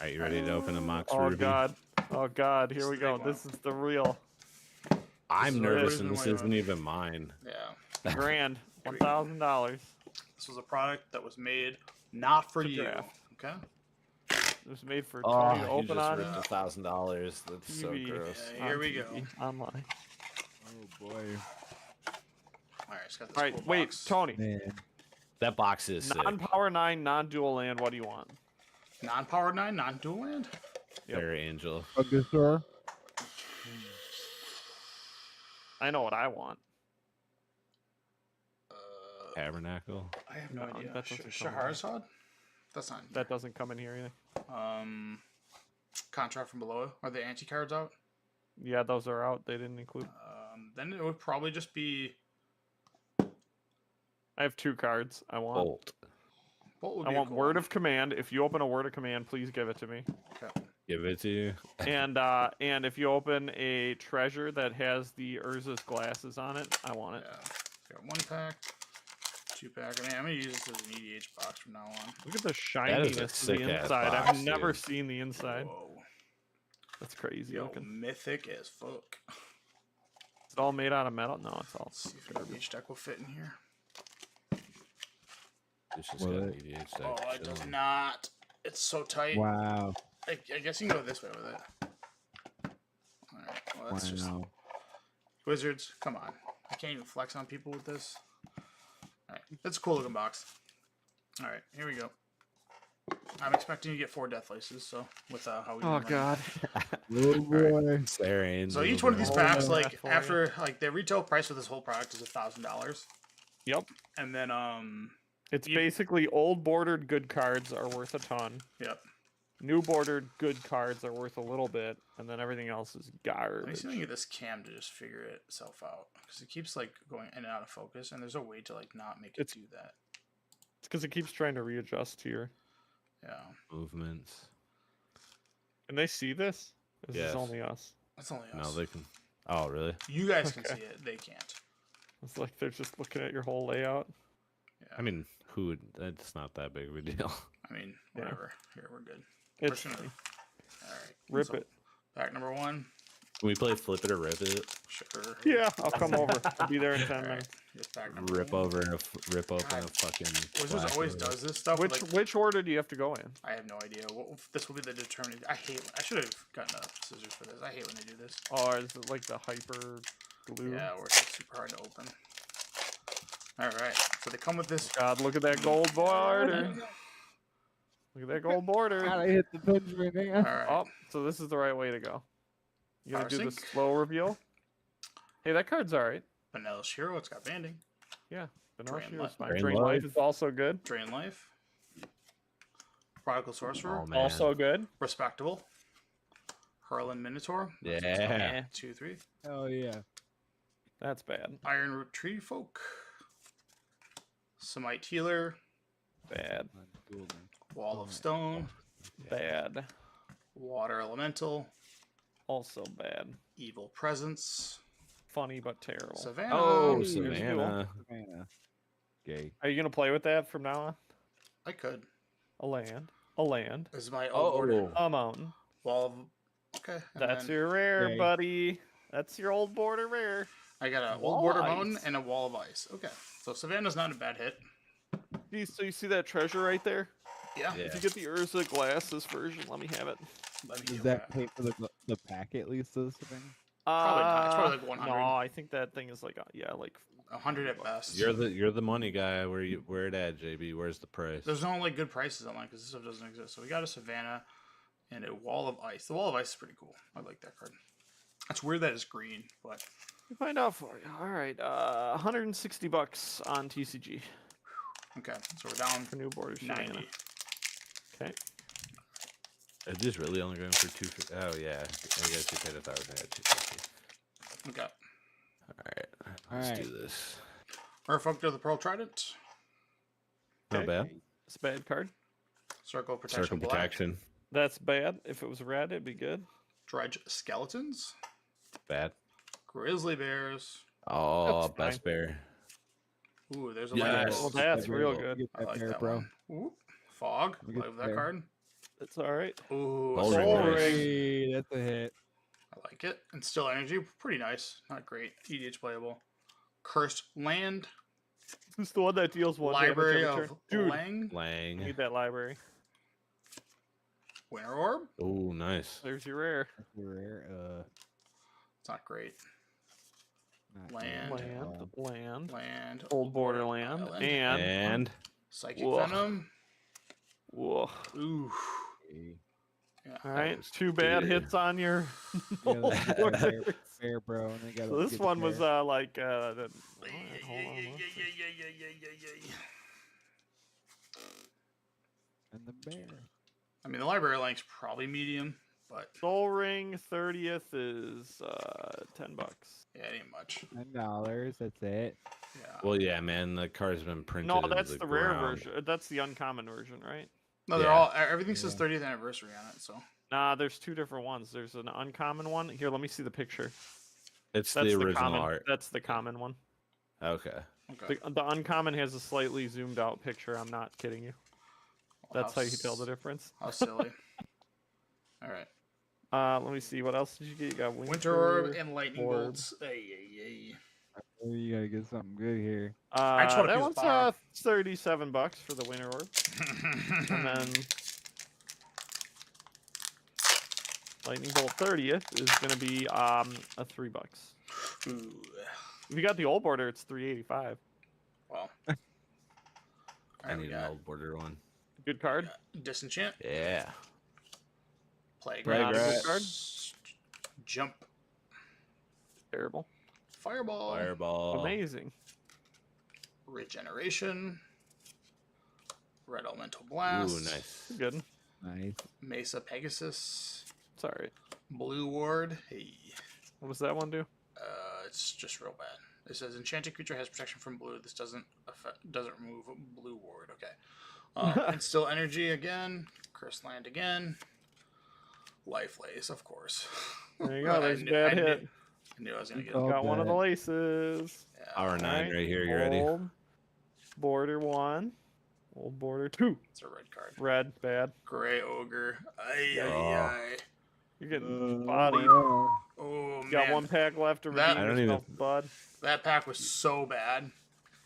S3: right, you ready to open a Mox
S4: Oh
S3: Ruby?
S4: god. Oh god. Here
S2: This
S4: we
S2: is the
S4: go.
S2: big
S4: This is the real
S3: I'm
S2: This is
S3: nervous,
S2: what
S3: and
S2: it
S3: this
S2: is.
S3: isn't even mine.
S2: Yeah.
S4: grand.
S2: Here we go.
S4: $1,000.
S2: This was a product that was made not for
S4: To
S2: you.
S4: draft.
S2: Okay.
S4: It was made for
S3: Oh,
S4: Tony to
S3: you
S4: open
S3: just
S4: on
S3: ripped $1,000. That's so
S4: TV.
S3: gross.
S2: Yeah, here
S4: on
S2: we go.
S4: TV, online.
S1: Oh boy,
S2: Alright, it's got this
S4: All right,
S2: cool
S4: wait,
S2: box.
S4: Tony.
S1: man.
S3: That box is sick.
S4: Non-power 9, non-dual land. What do you want?
S2: Non-powered 9, non-dual land?
S4: Yep.
S3: Very Angel.
S1: Bugdasor.
S4: I know what I want.
S3: Tabernacle.
S2: I have no
S4: No,
S2: idea.
S4: that doesn't come in.
S2: Shahrazad? That's not.
S4: That doesn't come in here either.
S2: Contract from Below. Are the anti cards out?
S4: Yeah, those are out. They didn't include.
S2: Then it would probably just be.
S4: I have 2 cards. I want.
S3: Bolt.
S2: What would
S4: I
S2: be a
S4: want
S2: cool
S4: Word
S2: one?
S4: of Command. If you open a Word of Command, please give it to me.
S2: Okay.
S3: Give it to you.
S4: And if you open a treasure that has the Urza's glasses on it, I want it.
S2: Yeah. Got 1 pack, 2 pack. I mean, I'm gonna use this as an EDH box from now on.
S4: Look at the
S3: a
S4: shininess of the
S3: sick-ass
S4: inside.
S3: box,
S4: I've never
S3: dude.
S4: seen the inside.
S2: Whoa.
S4: That's crazy
S2: Yo,
S4: looking.
S2: mythic as fuck.
S4: It's all made out of metal. No, it's all.
S2: Let's see if an EDH deck will fit in here.
S3: It's just
S1: Will
S3: got an
S1: it?
S3: EDH deck.
S2: Oh, it does
S3: chilling.
S2: not. It's so tight.
S1: Wow.
S2: I guess you can go this way with it. Alright, well, that's just.
S1: Wow.
S2: Wizards, come on. I can't even flex on people with this. Alright, it's a cool looking box. Alright, here we go. I'm expecting to get 4 Death Laces, so with how we
S4: Oh
S2: normally-
S4: god.
S1: Oh boy.
S3: It's their Angel.
S2: So each one of these
S4: Oh,
S2: packs,
S4: no.
S2: like
S4: For you.
S2: after like the retail price of this whole product is $1,000,
S4: Yep.
S2: and then
S4: It's
S2: You-
S4: basically old bordered good cards are worth a ton.
S2: yep.
S4: New bordered good cards are worth a little bit, and then everything else is
S2: Let me
S4: garbage.
S2: see if I can get this cam to just figure itself out because it keeps like going in and out of focus, and there's a way to like not make it
S4: It's-
S2: do that.
S4: It's because it keeps trying to readjust here.
S2: Yeah,
S3: movements.
S4: Can they see this? This
S3: Yes.
S4: is only us.
S2: that's only us.
S3: No, they can. Oh, really?
S2: You guys can
S4: Okay.
S2: see it; they can't.
S4: It's like they're just looking at your whole layout.
S2: Yeah.
S3: I mean, who would? That's not that big of a deal.
S2: I mean,
S4: Yeah.
S2: whatever. Here, we're good.
S4: It's
S2: Pushing it. All right.
S4: rip
S2: so
S4: it.
S2: Pack number 1.
S3: Can we play flip it or rip it?
S2: Sure.
S4: Yeah, I'll come over. I'll be there in 10
S2: Alright,
S4: minutes.
S2: just back number
S3: Rip
S2: one.
S3: over rip open
S2: God.
S3: a fucking.
S2: Wizards always
S3: black
S2: does this stuff.
S4: Which
S2: like,
S4: which order do you have to go in?
S2: I have no idea. This will be the determining. I should have gotten scissors for this. I hate when they do this.
S4: Or is it like the hyper glue?
S2: Yeah, where it's super hard to open. Alright, so they come with this.
S4: God, look at that gold border. Look at that gold border.
S1: God, I hit the pins right now.
S2: Alright.
S4: Oh, so this is the right way to go. You gonna
S2: Power
S4: do the
S2: sync.
S4: slow reveal? Hey, that card's alright.
S2: Vanilla Shiro, it's got banding.
S4: Yeah, Vanilla
S2: Drain
S4: Shield is
S2: Life.
S4: fine.
S3: Drain
S4: Drain Life
S3: Life.
S4: is also good.
S2: Drain Life. Prodigal Sorcerer.
S3: Oh, man.
S4: Also good.
S2: Respectable. Harlan Minotaur.
S3: Yeah.
S2: 2-3.
S1: Oh yeah.
S4: That's bad.
S2: Iron Root Tree Folk. Semite Healer.
S4: Bad.
S2: Wall of Stone.
S4: Bad.
S2: Water Elemental.
S4: Also bad.
S2: Evil Presence.
S4: Funny but terrible.
S2: Savannah.
S3: Oh,
S4: Here's the
S3: Savannah.
S1: Savannah. Gay.
S4: Are you gonna play with that from now on?
S2: I could.
S4: A land. A land.
S2: This is my old border.
S3: Oh.
S4: A mountain.
S2: Wall of. Okay. and
S4: That's
S2: then
S4: your rare,
S1: Yay.
S4: buddy. That's your old border rare.
S2: I got a
S4: Wall
S2: old border
S4: of
S2: mountain
S4: ice.
S2: and a wall of ice. Okay. So Savannah's not a bad hit.
S4: So you see that treasure right there?
S2: Yeah.
S3: Yeah.
S4: If you get the Urza Glasses version, let me have it.
S2: Let me
S1: Does
S2: do
S1: that pay for the pack at least? Those things?
S2: Probably not. It's probably like 100.
S4: No, I think that thing is like like
S2: 100 at best.
S3: You're the money guy. Where it at, JB? Where's the price?
S2: There's no like good prices online because this stuff doesn't exist. So we got a Savannah and a Wall of Ice. The Wall of Ice is pretty cool. I like that card. It's weird that it's green, but
S4: we find out for you. All right, $160 on TCG
S2: okay. So we're down
S4: for new border.
S2: 90.
S4: Okay.
S3: Are these really only going for 250? Oh yeah, I guess you paid 1,000 at 250.
S2: Okay.
S3: All right, let's
S1: Alright.
S3: do this.
S2: Merfolk of the Pearl Trident.
S3: Not
S4: Okay.
S3: bad.
S4: It's a bad card.
S2: Circle of Protection
S3: Circle
S2: Black.
S3: protection.
S4: That's bad. If it was red, it'd be good.
S2: Dredge Skeletons.
S3: Bad.
S2: Grizzly Bears.
S3: Oh,
S4: That's
S3: best bear.
S2: Ooh, there's a
S3: Yes.
S2: light.
S4: Well, that's
S1: Get
S4: real
S1: that
S4: good.
S1: Get
S2: I
S1: that
S2: like
S1: bear,
S2: that
S1: bro.
S2: one. Ooh. Fog.
S1: Look at
S2: Love that
S1: there.
S2: card.
S4: It's all right.
S2: Ooh,
S3: Soul
S2: Soul
S3: Ring.
S2: Ring.
S1: Hey, that's a hit.
S2: I like it. And Still Energy. Pretty nice. Not great. EDH playable. Cursed Land.
S4: Who's the one that deals one
S2: Library
S4: damage every
S2: of
S4: turn? Dude,
S2: Lang.
S4: I
S3: Lang.
S4: need that library.
S2: Winter Orb.
S3: Oh, nice.
S4: There's your rare.
S1: That's a rare.
S2: It's not great.
S1: Not
S2: Land.
S1: good at all.
S2: Land.
S4: Old Borderland.
S2: Island.
S4: And
S2: Psychic
S4: Whoa.
S2: Venom.
S4: whoa.
S2: Ooh.
S1: Okay.
S2: Yeah.
S4: All right,
S3: was
S4: 2 bad
S3: good.
S4: hits on your.
S1: Yeah, that's a bear,
S4: borders.
S1: bear, bro. And they gotta
S4: So this
S1: get the
S4: one was
S1: bear.
S4: like the,
S2: Yeah,
S4: hold on,
S2: yeah,
S4: let's see.
S2: yeah.
S1: And the bear.
S2: I mean, the library link's probably medium, but
S4: Soul Ring 30th is $10.
S2: yeah, it ain't much.
S1: $10. That's it.
S2: Yeah.
S3: Well, yeah, man. The card's been printed.
S4: No,
S3: into
S4: that's the rare
S3: ground.
S4: version. That's the uncommon version, right?
S2: No, they're
S3: yeah.
S2: all. Everything says
S1: Yeah.
S2: 30th anniversary on it. So
S4: Nah, there's 2 different ones. There's an uncommon one. Here, let me see the picture.
S3: It's
S4: That's
S3: the
S4: the
S3: original
S4: common.
S3: art.
S4: That's the common one.
S3: Okay.
S2: okay.
S4: The uncommon has a slightly zoomed out picture. I'm not kidding you.
S2: Well,
S4: That's how you tell the difference.
S2: How silly. All right.
S4: Let me see. What else did you get? You got
S2: Winter Orb and Lightning
S4: Orb.
S2: Bolts. Ay.
S1: Oh, you gotta get something good here.
S2: I just wanna
S4: that
S2: use
S4: one's
S2: power.
S4: $37 for the Winter Orb, and then Lightning Bolt 30th is gonna be a $3.
S2: Ooh.
S4: If you got the old border, it's $385.
S2: Well.
S3: I
S2: Alright, we
S3: need an
S2: got
S3: old border one.
S4: Good card.
S2: Disenchant.
S3: Yeah.
S2: Plague
S4: Not a good
S2: Rat,
S4: card.
S2: Jump.
S4: Terrible.
S2: Fireball.
S3: Fireball.
S4: Amazing.
S2: Regeneration. Red Elemental Blast.
S3: Ooh, nice.
S4: Good.
S1: Nice.
S2: Mesa Pegasus.
S4: It's all right.
S2: Blue Ward. Hey.
S4: What does that one do?
S2: It's just real bad. It says enchanted creature has protection from blue. This doesn't remove blue ward. Okay. And Still Energy again. Curse Land again. Life Lace, of course.
S4: There you go. There's a
S2: knew-
S4: bad
S2: knew-
S4: hit.
S2: I knew I was gonna get.
S1: Oh,
S4: Got one of the
S1: bad.
S4: laces.
S2: Yeah,
S3: Hour 9
S4: Alright,
S3: right here. You ready?
S4: Old border 1. Old border 2.
S2: it's a red card.
S4: Red, bad.
S2: Gray Ogre. Ay,
S3: Oh.
S2: ay, ay.
S4: You're getting bodied.
S2: Oh
S4: You got
S2: man,
S4: one pack left to
S2: That-
S4: redeem
S3: I don't
S4: yourself, bud.
S2: that pack was so bad.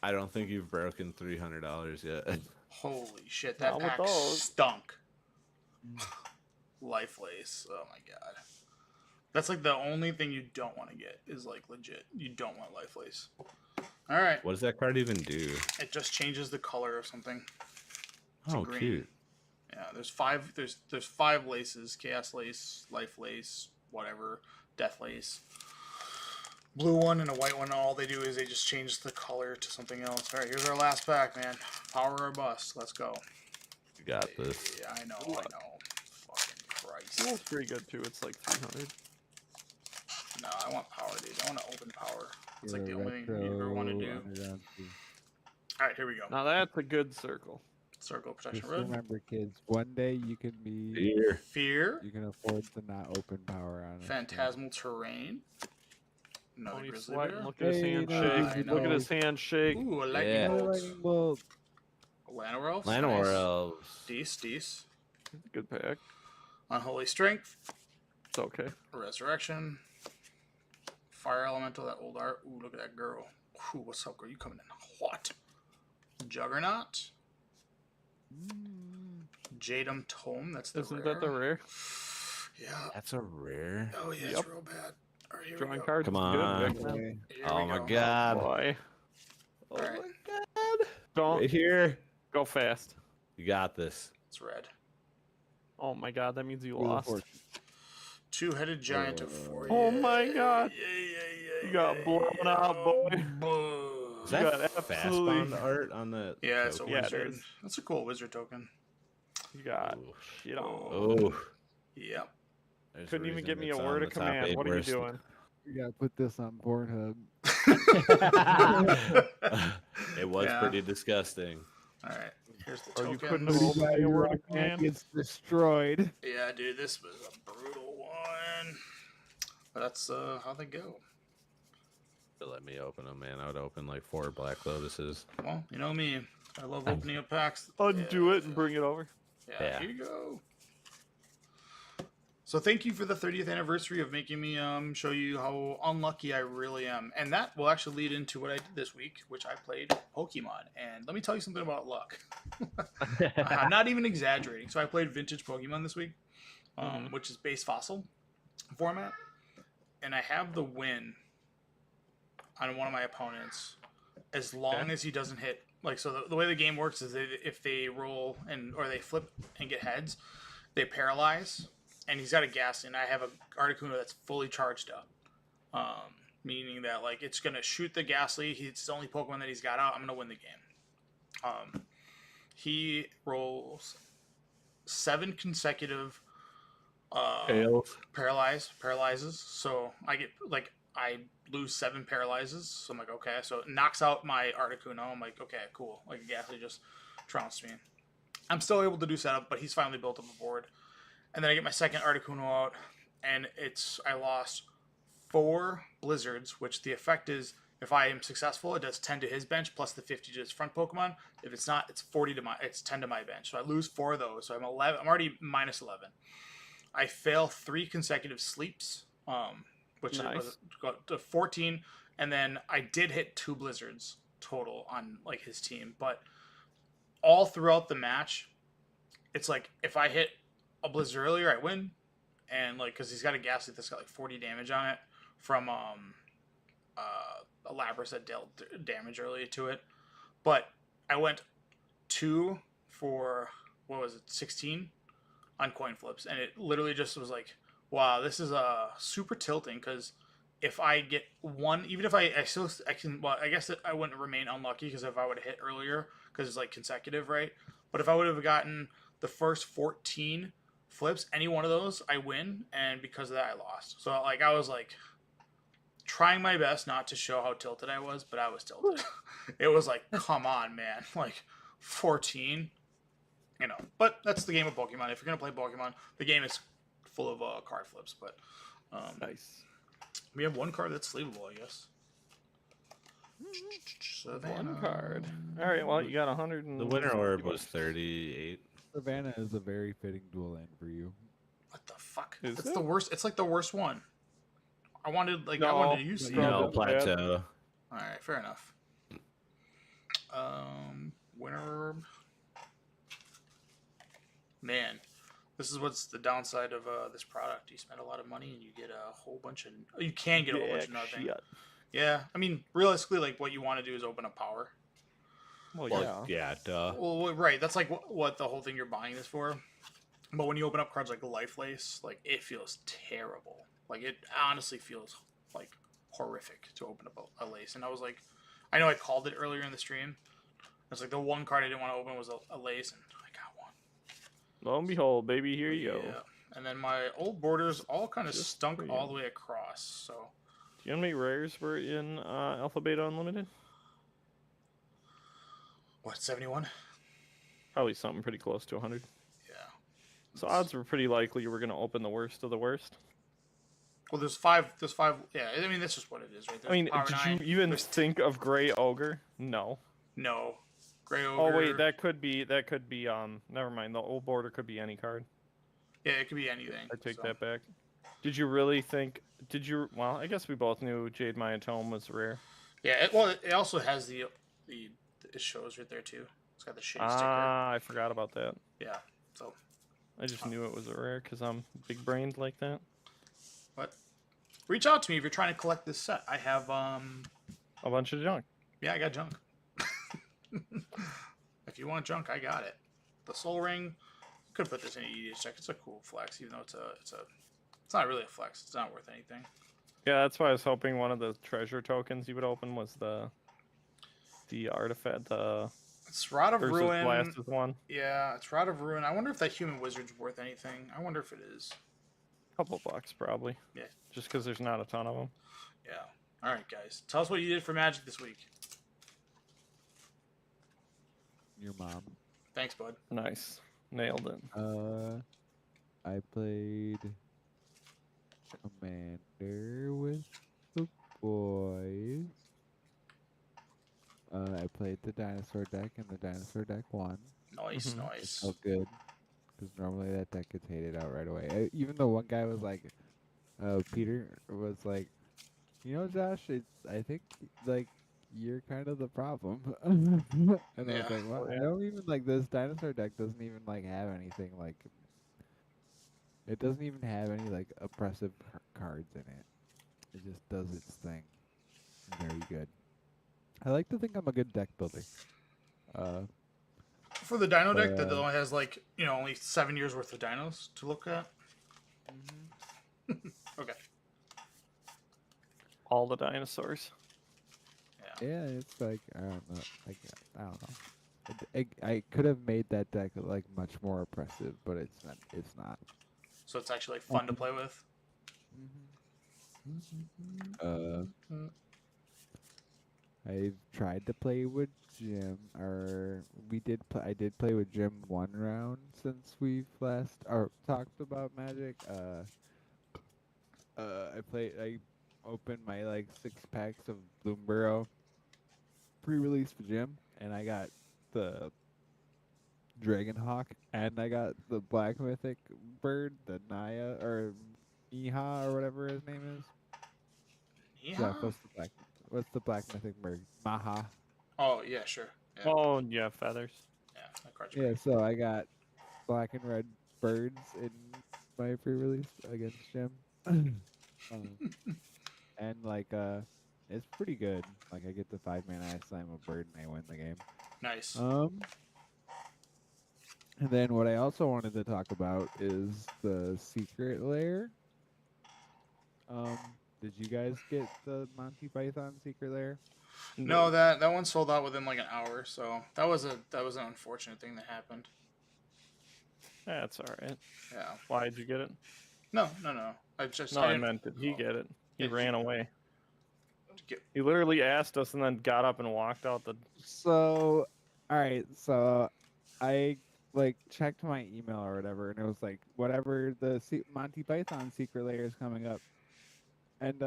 S3: I don't think you've broken $300 yet.
S2: Holy shit, that
S4: Not with
S2: pack
S4: those.
S2: stunk. Life Lace. Oh my god. That's like the only thing you don't want to get is like legit. You don't want Life Lace. All right.
S3: What does that card even do?
S2: It just changes the color of something.
S3: Oh,
S2: green.
S3: cute.
S2: Yeah, there's five. There's 5 laces: Chaos Lace, Life Lace, whatever, Death Lace. Blue one and a white one. All they do is they just change the color to something else. All right, here's our last pack, man. Power or bust. Let's go.
S3: You got this.
S2: Yeah, I know. Fucking Christ.
S4: Duel's pretty good too. It's like 300.
S2: No, I want power, dude. I want to open power. It's like the
S1: You're a
S2: only thing you ever want to do.
S1: retro underground too.
S2: All right, here we go.
S4: Now that's a good circle.
S2: Circle protection
S1: Just
S2: red.
S1: remember, kids, one day you can be,
S3: Here.
S2: Fear.
S1: you can afford to not open power on it.
S2: Phantasmal terrain. Another
S4: Tony
S2: grizzly
S4: sweating.
S2: bear.
S4: Look at his
S1: Hey,
S4: handshake.
S2: no,
S4: Look at his handshake.
S2: Ooh, a lightning
S3: Yeah.
S2: bolt.
S1: Lightning bolt.
S2: Llanowar Elves.
S3: Llanowar
S2: nice.
S3: Elves.
S2: Deece.
S4: Good pack.
S2: Unholy Strength.
S4: It's okay.
S2: Resurrection. Fire Elemental, that old art. Ooh, look at that girl. Ooh, what's up, girl? You coming in hot. Juggernaut. Jadum Tome, that's the
S4: Isn't
S2: rare.
S4: that the rare?
S2: Yeah.
S3: That's a rare.
S2: Oh, yeah,
S4: Yep.
S2: it's real bad. All right, here we
S4: Drawing
S2: go.
S4: cards.
S3: Come
S4: is
S3: on.
S4: Good, Vic.
S1: Okay.
S2: Here
S3: Oh
S2: we
S3: my
S2: go.
S3: god.
S4: Boy.
S3: Oh
S2: Alright.
S3: my god.
S4: Don't
S3: Right here.
S4: go fast.
S3: You got this.
S2: It's red.
S4: Oh my god, that means you
S1: Wheel of
S4: lost.
S1: Fortune.
S2: Two-headed giant of 4.
S4: Oh my god.
S2: Yeah.
S4: You got blown out, boy.
S2: Boo.
S3: Is
S4: You
S3: that
S4: got absolutely-
S3: fastbound art on the
S2: Yeah, it's a
S3: token?
S4: Yeah, it
S2: wizard.
S4: is.
S2: That's a cool wizard token.
S4: You got
S3: Ooh.
S4: shit on.
S3: Oh.
S2: Yep.
S3: There's
S4: Couldn't even
S3: reason
S4: give me a
S3: it's on
S4: word
S3: the
S4: of
S3: top
S4: command.
S3: 8
S4: What are you
S3: worst.
S4: doing?
S1: You gotta put this on Pornhub.
S3: It was
S2: Yeah.
S3: pretty disgusting.
S2: All right. Here's the
S4: Or you
S2: token.
S4: couldn't have opened me a word of
S1: Man
S4: command.
S1: gets destroyed.
S2: Yeah, dude, this was a brutal one. But that's how they go.
S3: Let me open them, man. I would open like 4 Black Lotuses.
S2: Well, you know me. I love opening up packs.
S4: Undo
S2: Yeah.
S4: it and bring it over.
S3: Yeah.
S2: Here you go. So thank you for the 30th anniversary of making me show you how unlucky I really am. And that will actually lead into what I did this week, which I played Pokemon. And let me tell you something about luck. I'm not even exaggerating. So I played Vintage Pokemon this week, which is base fossil format. And I have the win on one of my opponents as long as he doesn't hit. Like, so the way the game works is if they roll or they flip and get heads, they paralyze. And he's got a gas, and I have a Articuno that's fully charged up. Meaning that, like, it's going to shoot the Ghastly. It's the only Pokemon that he's got out. I'm going to win the game. He rolls 7 consecutive paralyzes. So I lose 7 paralyzes. So I'm like, okay. So it knocks out my Articuno. I'm like, okay, cool. Like, Ghastly just trounced me. I'm still able to do setup, but he's finally built up a board. And then I get my second Articuno out, and I lost 4 Blizzards, which the effect is if I am successful, it does 10 to his bench plus the 50 to his front Pokemon. If it's not, it's 10 to my bench. So I lose 4 of those. So I'm 11. I'm already minus 11. I fail 3 consecutive sleeps, which
S4: Nice.
S2: was got to 14, and then I did hit 2 Blizzards total on like his team, but all throughout the match, it's like if I hit a Blizzard earlier, I win, and like because he's got a Ghastly that's got like 40 damage on it from a Lapras that dealt damage earlier to it, but I went 2 for 16 on coin flips, and it literally just was like, wow, this is super tilting because if I get 1, even if I can, well, I guess that I wouldn't remain unlucky because if I would have hit earlier because it's like consecutive, right? But if I would have gotten the first 14 flips, any one of those, I win, and because of that, I lost. So like I was like trying my best not to show how tilted I was, but I was tilted. It was like, come on, man, like 14, you know. But that's the game of Pokemon. If you're gonna play Pokemon, the game is full of card flips. But
S4: Nice.
S2: we have 1 card that's sleevable, I guess. Savannah.
S4: 1 card. All right. Well, you got 100.
S3: The winter orb was 38.
S1: Savannah is a very fitting dual end for you.
S2: What the fuck?
S4: Is
S2: It's
S4: it?
S2: the worst. It's like the worst one. I wanted I
S4: No,
S2: wanted to use
S4: it's
S2: the.
S4: not
S3: No
S4: that bad.
S3: plateau.
S2: All right, fair enough. Winter herb. Man, this is what's the downside of this product. You spend a lot of money and you get a whole bunch of. You can get a whole bunch of
S4: Jack
S2: nothing.
S4: shit.
S2: Yeah, I mean, realistically, like what you want to do is open up power.
S4: Well,
S3: Well,
S4: yeah.
S3: yeah, duh.
S2: Well, right. That's like what the whole thing you're buying this for. But when you open up cards like Life Lace, like it feels terrible. Like it honestly feels like horrific to open up a lace. And I was like, I know I called it earlier in the stream. It's like the one card I didn't want to open was a lace, and I got one.
S4: Lo and behold, baby, here you go.
S2: Yeah. And then my old borders all kind of
S4: Just
S2: stunk
S4: for
S2: all
S4: you.
S2: the way across. So
S4: Do you know how many rares were in Alpha Beta Unlimited?
S2: what, 71?
S4: Probably something pretty close to 100.
S2: Yeah.
S4: So odds were pretty likely you were going to open the worst of the worst.
S2: Well, there's five. Yeah, I mean that's just what it is, right?
S4: I mean,
S2: Power
S4: did
S2: 9,
S4: you even
S2: there's
S4: think of Grey Ogre? No.
S2: no. Gray Ogre.
S4: Oh wait, that could be never mind. The old border could be any card.
S2: Yeah, it could be anything.
S4: I take
S2: so.
S4: that back. Did you really think? Well, I guess we both knew Jade Maya Tome was rare.
S2: Yeah, it also has the it shows right there too. It's got the shade sticker.
S4: Ah, I forgot about that.
S2: Yeah. So
S4: I just knew it was a rare because I'm big brained like that.
S2: what? Reach out to me if you're trying to collect this set. I have
S4: A bunch of junk.
S2: yeah, I got junk. If you want junk, I got it. The Soul Ring. Could put this in an EDH deck. It's a cool flex, even though it's not really a flex. It's not worth anything.
S4: Yeah, that's why I was hoping one of the treasure tokens you would open was the artifact, the
S2: It's Rod of
S4: Urza's
S2: Ruin.
S4: Blast is one.
S2: Yeah, it's Rod of Ruin. I wonder if that Human Wizard's worth anything. I wonder if it is.
S4: Couple bucks probably.
S2: Yeah.
S4: Just because there's not a ton of them.
S2: Yeah. All right, guys. Tell us what you did for Magic this week.
S1: Your mom.
S2: Thanks, bud.
S4: Nice, nailed it.
S1: I played Commander with the boys. I played the dinosaur deck, and the dinosaur deck won.
S2: Nice,
S4: Mhm.
S1: It
S2: nice.
S1: felt good, because normally that deck gets hated out right away. Even though one guy was like, Peter was like, you know, Josh, I think like you're kind of the problem. And I was
S2: Yeah.
S1: like, well, I don't even like this dinosaur deck doesn't even like have anything like. It doesn't even have any like oppressive cards in it. It just does its thing. Very good. I like to think I'm a good deck builder.
S2: For the Dino deck that
S1: Uh,
S2: only has like only 7 years worth of dinos to look at. Okay.
S4: All the dinosaurs.
S2: Yeah.
S1: Yeah, it's like I don't know. Like I don't know. I could have made that deck like much more oppressive, but it's not. It's not.
S2: So it's actually like fun to play with.
S1: I've tried to play with Jim, or I did play with Jim one round since we've last or talked about Magic. I opened my like 6 packs of Bloomburrow pre-release for Jim, and I got the Dragonhawk, and I got the Black Mythic bird, the Naya or Niha or whatever his name is.
S2: Yeah.
S1: Jeff, what's the Black Mythic bird? Maha.
S2: Oh yeah, sure. Yeah.
S4: Oh yeah, feathers.
S2: Yeah. That card's
S1: Yeah,
S2: great.
S1: so I got black and red birds in my pre-release against Jim. And like it's pretty good. Like I get the 5-mana, I slam a bird, and I win the game.
S2: Nice.
S1: And then what I also wanted to talk about is the secret lair. Did you guys get the Monty Python secret lair?
S2: No, that one sold out within like an hour, so that was an unfortunate thing that happened.
S4: That's all right.
S2: Yeah.
S4: Why did you get it?
S2: No. I
S4: I meant did he
S2: oh.
S4: get it? He
S2: Yeah, he-
S4: ran away.
S2: Get-
S4: He literally asked us and then got up and walked out the.
S1: So, all right. So, I like checked my email or whatever, and it was like whatever the Monty Python secret layer is coming up, and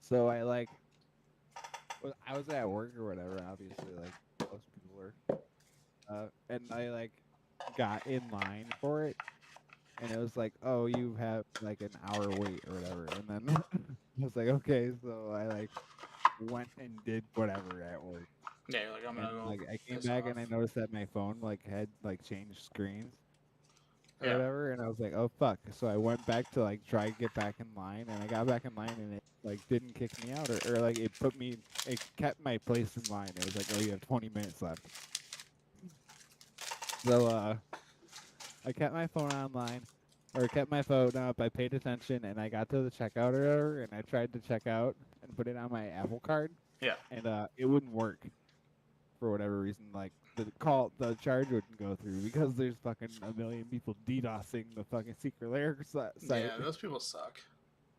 S1: so I like, I was at work or whatever. Obviously, like most people were, and I like got in line for it, and it was like, oh, you have like an hour wait or whatever. And then I was like, okay, so I like went and did whatever at work.
S2: Yeah, you're like, I'm
S1: And
S2: gonna go
S1: like I came
S2: piss
S1: back
S2: off.
S1: and I noticed that my phone like had like changed screens or
S2: Yeah.
S1: whatever, and I was like, oh fuck. So I went back to like try to get back in line, and I got back in line, and it like didn't kick me out, or like it kept my place in line. It was like, oh, you have 20 minutes left. So I kept my phone online, or kept my phone up. I paid attention, and I got to the checkout or whatever, and I tried to check out and put it on my Apple Card,
S2: Yeah.
S1: and it wouldn't work for whatever reason. Like the charge wouldn't go through because there's fucking a million people DDoSing the fucking secret layer site.
S2: Yeah, those people suck.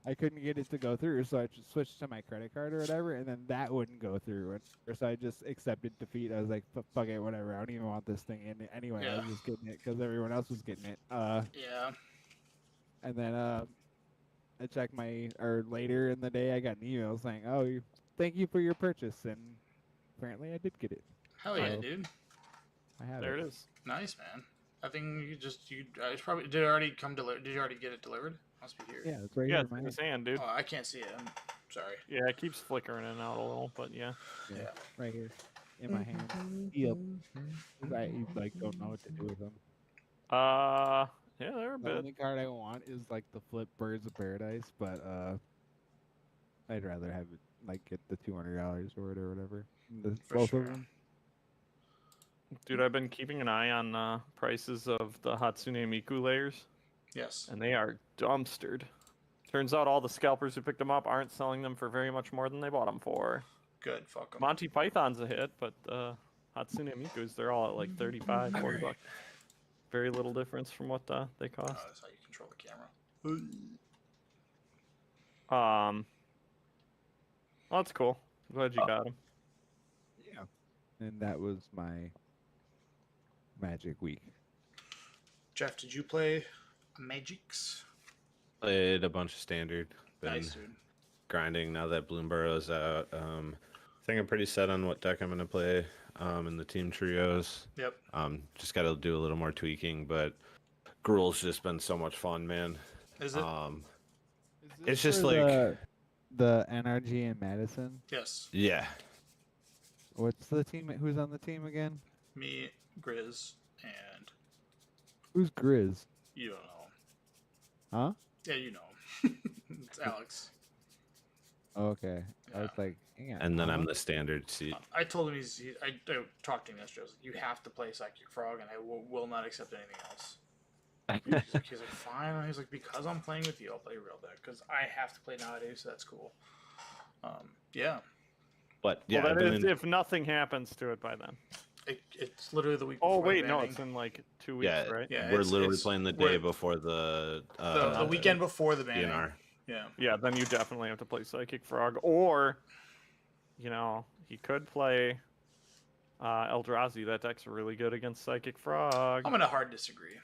S1: I couldn't get it to go through, so I just switched to my credit card or whatever, and then that wouldn't go through. And so I just accepted defeat. I was like, fuck it, whatever. I don't even want this thing in it anyway. I
S2: Yeah.
S1: was just getting it because everyone else was getting it.
S2: Yeah.
S1: And then I checked or later in the day, I got an email saying, oh, thank you for your purchase, and apparently I did get it.
S2: Hell yeah,
S1: So,
S2: dude.
S1: I have
S4: There
S1: it.
S4: it is.
S2: Nice, man. I think it's probably, did it already come delivered? Did you already get it delivered? Must be here.
S1: Yeah, it's right
S4: Yeah,
S1: here
S4: it's
S1: in
S4: in
S1: my
S4: his hand, dude.
S2: Oh, I can't see it. I'm sorry.
S4: Yeah, it keeps flickering in and out a little, but yeah.
S1: Yeah,
S2: Yeah.
S1: right here in my hand. Yep. I like don't know what to do with them.
S4: Yeah, they're a
S1: The
S4: bit.
S1: only card I want is like the flip Birds of Paradise, but I'd rather have it like get the $200 for it or whatever.
S2: For
S1: Both
S2: sure.
S1: of them.
S4: Dude, I've been keeping an eye on prices of the Hatsune Miku layers,
S2: Yes.
S4: and they are dumpstered. Turns out all the scalpers who picked them up aren't selling them for very much more than they bought them for.
S2: Good. Fuck them.
S4: Monty Python's a hit, but Hatsune Miku's, they're all at like 35, 40 bucks. Very little difference from what they cost.
S2: That's how you control the camera.
S4: Well, that's cool. I'm glad you got them.
S1: Yeah. And that was my Magic Week.
S2: Jeff, did you play Magix?
S3: Played a bunch of standard. Been
S2: Nice, dude.
S3: grinding now that Bloomburrow's out. I think I'm pretty set on what deck I'm gonna play in the team trios.
S2: Yep.
S3: Just got to do a little more tweaking, but Gruul's just been so much fun, man.
S2: Is it?
S3: It's just
S1: for
S3: like
S1: the NRG in Madison.
S2: Yes.
S3: yeah,
S1: What's the team? Who's on the team again?
S2: Me, Grizz, and
S1: Who's Grizz?
S2: you don't know.
S1: Huh?
S2: Yeah, you know. It's Alex.
S1: Oh, okay. I was
S2: Yeah.
S1: like, hang on.
S3: and then I'm
S1: huh?
S3: the standard seat.
S2: I told him I talked to him yesterday. I was like, you have to play Psychic Frog, and I will not accept anything else. He's like, fine. He's like, because I'm playing with you, I'll play real deck because I have to play nowadays, so that's cool. Yeah,
S3: But yeah,
S4: well,
S3: I've
S4: that
S3: been
S4: is
S3: in-
S4: if nothing happens to it by then.
S2: it's literally the week.
S4: Oh
S2: before the
S4: wait, no,
S2: banning.
S4: it's in like 2 weeks,
S3: Yeah.
S4: right?
S2: Yeah,
S3: we're
S2: it's-
S3: literally
S2: it's-
S3: playing the
S2: we're-
S3: day before the
S2: the weekend before the banning.
S3: DNR.
S2: Yeah.
S4: Yeah, then you definitely have to play Psychic Frog, or, you know, he could play Eldrazi. That deck's really good against Psychic Frog.
S2: I'm gonna hard disagree.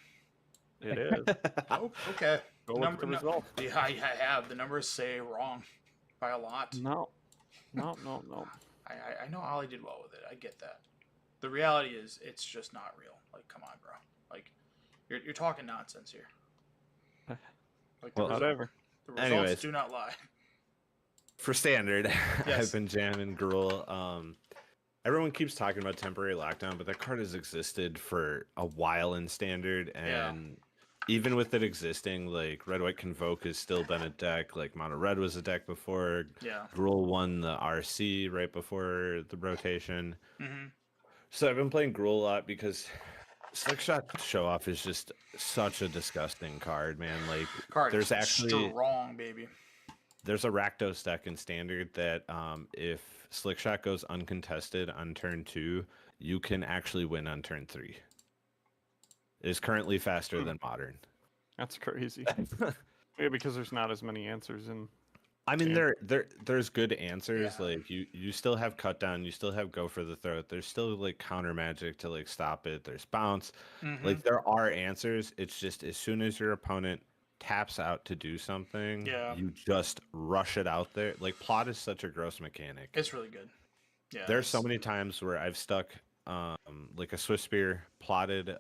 S4: It is.
S2: Oh, okay.
S4: Go with the result.
S2: Yeah, I have. The numbers say wrong by a lot.
S4: No. No.
S2: I know Ollie did well with it. I get that. The reality is, it's just not real. Like, come on, bro. Like, you're talking nonsense here. Like,
S3: Well,
S4: Whatever.
S2: the results
S3: anyways.
S2: do not lie.
S3: For standard,
S2: Yes.
S3: I've been jamming Gruul. Everyone keeps talking about temporary lockdown, but that card has existed for a while in standard,
S2: Yeah.
S3: and even with it existing, like Red White Convoke has still been a deck. Like Mono Red was a deck before.
S2: Yeah.
S3: Gruul won the RC right before the rotation.
S2: Mm-hmm.
S3: So I've been playing Gruul a lot because Slickshot Show Off is just such a disgusting card, man. Like
S2: Card
S3: there's
S2: is
S3: actually
S2: strong, baby.
S3: there's a Rakdos deck in standard that if Slickshot goes uncontested on turn 2, you can actually win on turn 3. It is currently faster than modern.
S4: That's crazy. Yeah, because there's not as many answers in.
S3: I mean,
S4: Yeah.
S3: there's good answers.
S2: Yeah.
S3: Like you still have cut down, you still have go for the throat. There's still like counter magic to like stop it. There's bounce.
S2: Mhm.
S3: Like there are answers. It's just as soon as your opponent taps out to do something,
S2: Yeah.
S3: you just rush it out there. Like plot is such a gross mechanic.
S2: It's really good. Yeah.
S3: There's so
S2: it's-
S3: many times where I've stuck like a Swift Spear plotted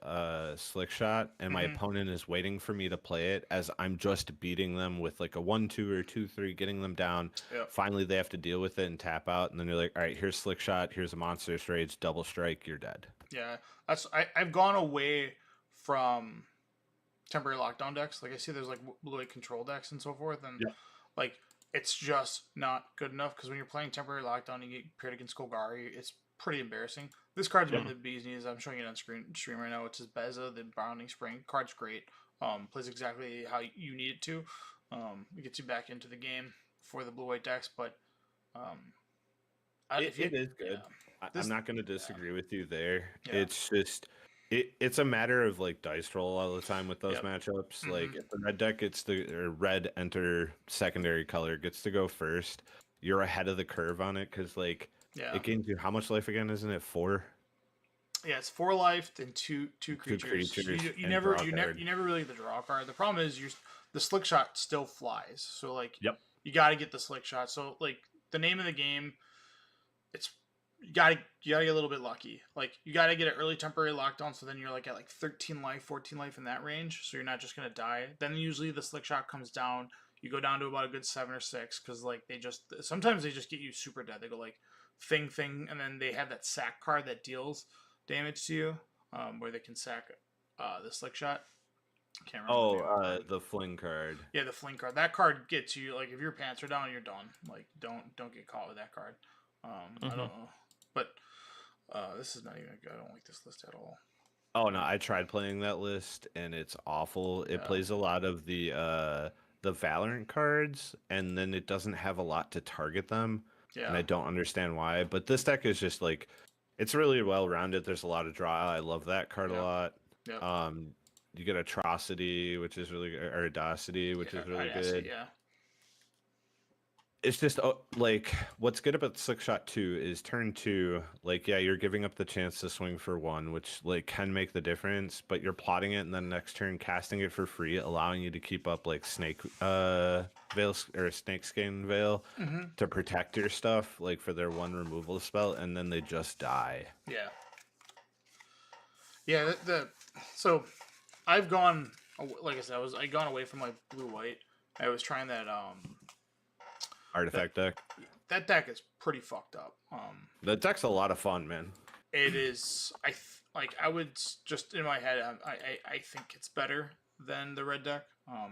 S3: Slick Shot, and my
S2: Mhm.
S3: opponent is waiting for me to play it as I'm just beating them with like a 1-2 or 2-3, getting them down.
S2: Yep.
S3: Finally, they have to deal with it and tap out, and then you're like, all right, here's Slick Shot, here's a Monstrous Rage, double strike, you're dead.
S2: Yeah, I've gone away from temporary lockdown decks. Like I see there's like blue white control decks and so forth, and
S3: Yeah.
S2: like it's just not good enough because when you're playing temporary lockdown, you get paired against Golgari. It's pretty embarrassing. This card's one of the bee's knees. I'm showing it on stream right now. It's his Beza, the Bounding Spring. Card's great. Plays exactly how you need it to. It gets you back into the game for the blue white decks, but
S3: It is good.
S2: Yeah.
S3: I'm not going to disagree with you there.
S2: Yeah.
S3: It's just it's a matter of like dice roll all the time with those
S2: Yep.
S3: matchups.
S2: Mhm.
S3: Like if the red deck gets or red enter secondary color gets to go first, you're ahead of the curve on it because like
S2: Yeah.
S3: it gains you how much life again? Isn't it 4?
S2: Yeah, it's 4 life and two creatures.
S3: creatures
S2: You
S3: and
S2: never
S3: draw a card.
S2: you never really get the draw card. The problem is the slick shot still flies. So like
S3: Yep.
S2: you got to get the slick shot. So like the name of the game, it's you got to get a little bit lucky. Like you got to get an early temporary lockdown. So then you're like at like 13 life, 14 life in that range. So you're not just gonna die. Then usually the slick shot comes down. You go down to about a good 7 or 6 because like sometimes they just get you super dead. They go like thing, and then they have that sack card that deals damage to you, where they can sack the slick shot. Can't remember. the name of the card.
S3: The fling card.
S2: Yeah, the fling card. That card gets you like if your pants are down, you're done. Like don't get caught with that card. I don't know, but this is not even good. I don't like this list at all.
S3: Oh no, I tried playing that list and it's awful. It
S2: Yeah.
S3: plays a lot of the Valorant cards, and then it doesn't have a lot to target them.
S2: Yeah,
S3: And I don't understand why. But this deck is just like, it's really well rounded. There's a lot of draw. I love that card
S2: Yeah.
S3: a lot.
S2: Yep.
S3: You get Atrocity, which is really good, or Audacity, which is really
S2: I see,
S3: good.
S2: yeah.
S3: It's just like what's good about Slick Shot 2 is turn 2, like yeah, you're giving up the chance to swing for 1, which like can make the difference, but you're plotting it and then next turn casting it for free, allowing you to keep up like Snake Veil or Snakeskin Veil
S2: Mm-hmm.
S3: to protect your stuff, like for their 1 removal spell, and then they just die.
S2: Yeah. Yeah. So I've gone like I said, I gone away from like blue white. I was trying that
S3: Artifact deck.
S2: that deck is pretty fucked up.
S3: The deck's a lot of fun, man.
S2: It is. I would just in my head. I think it's better than the red deck.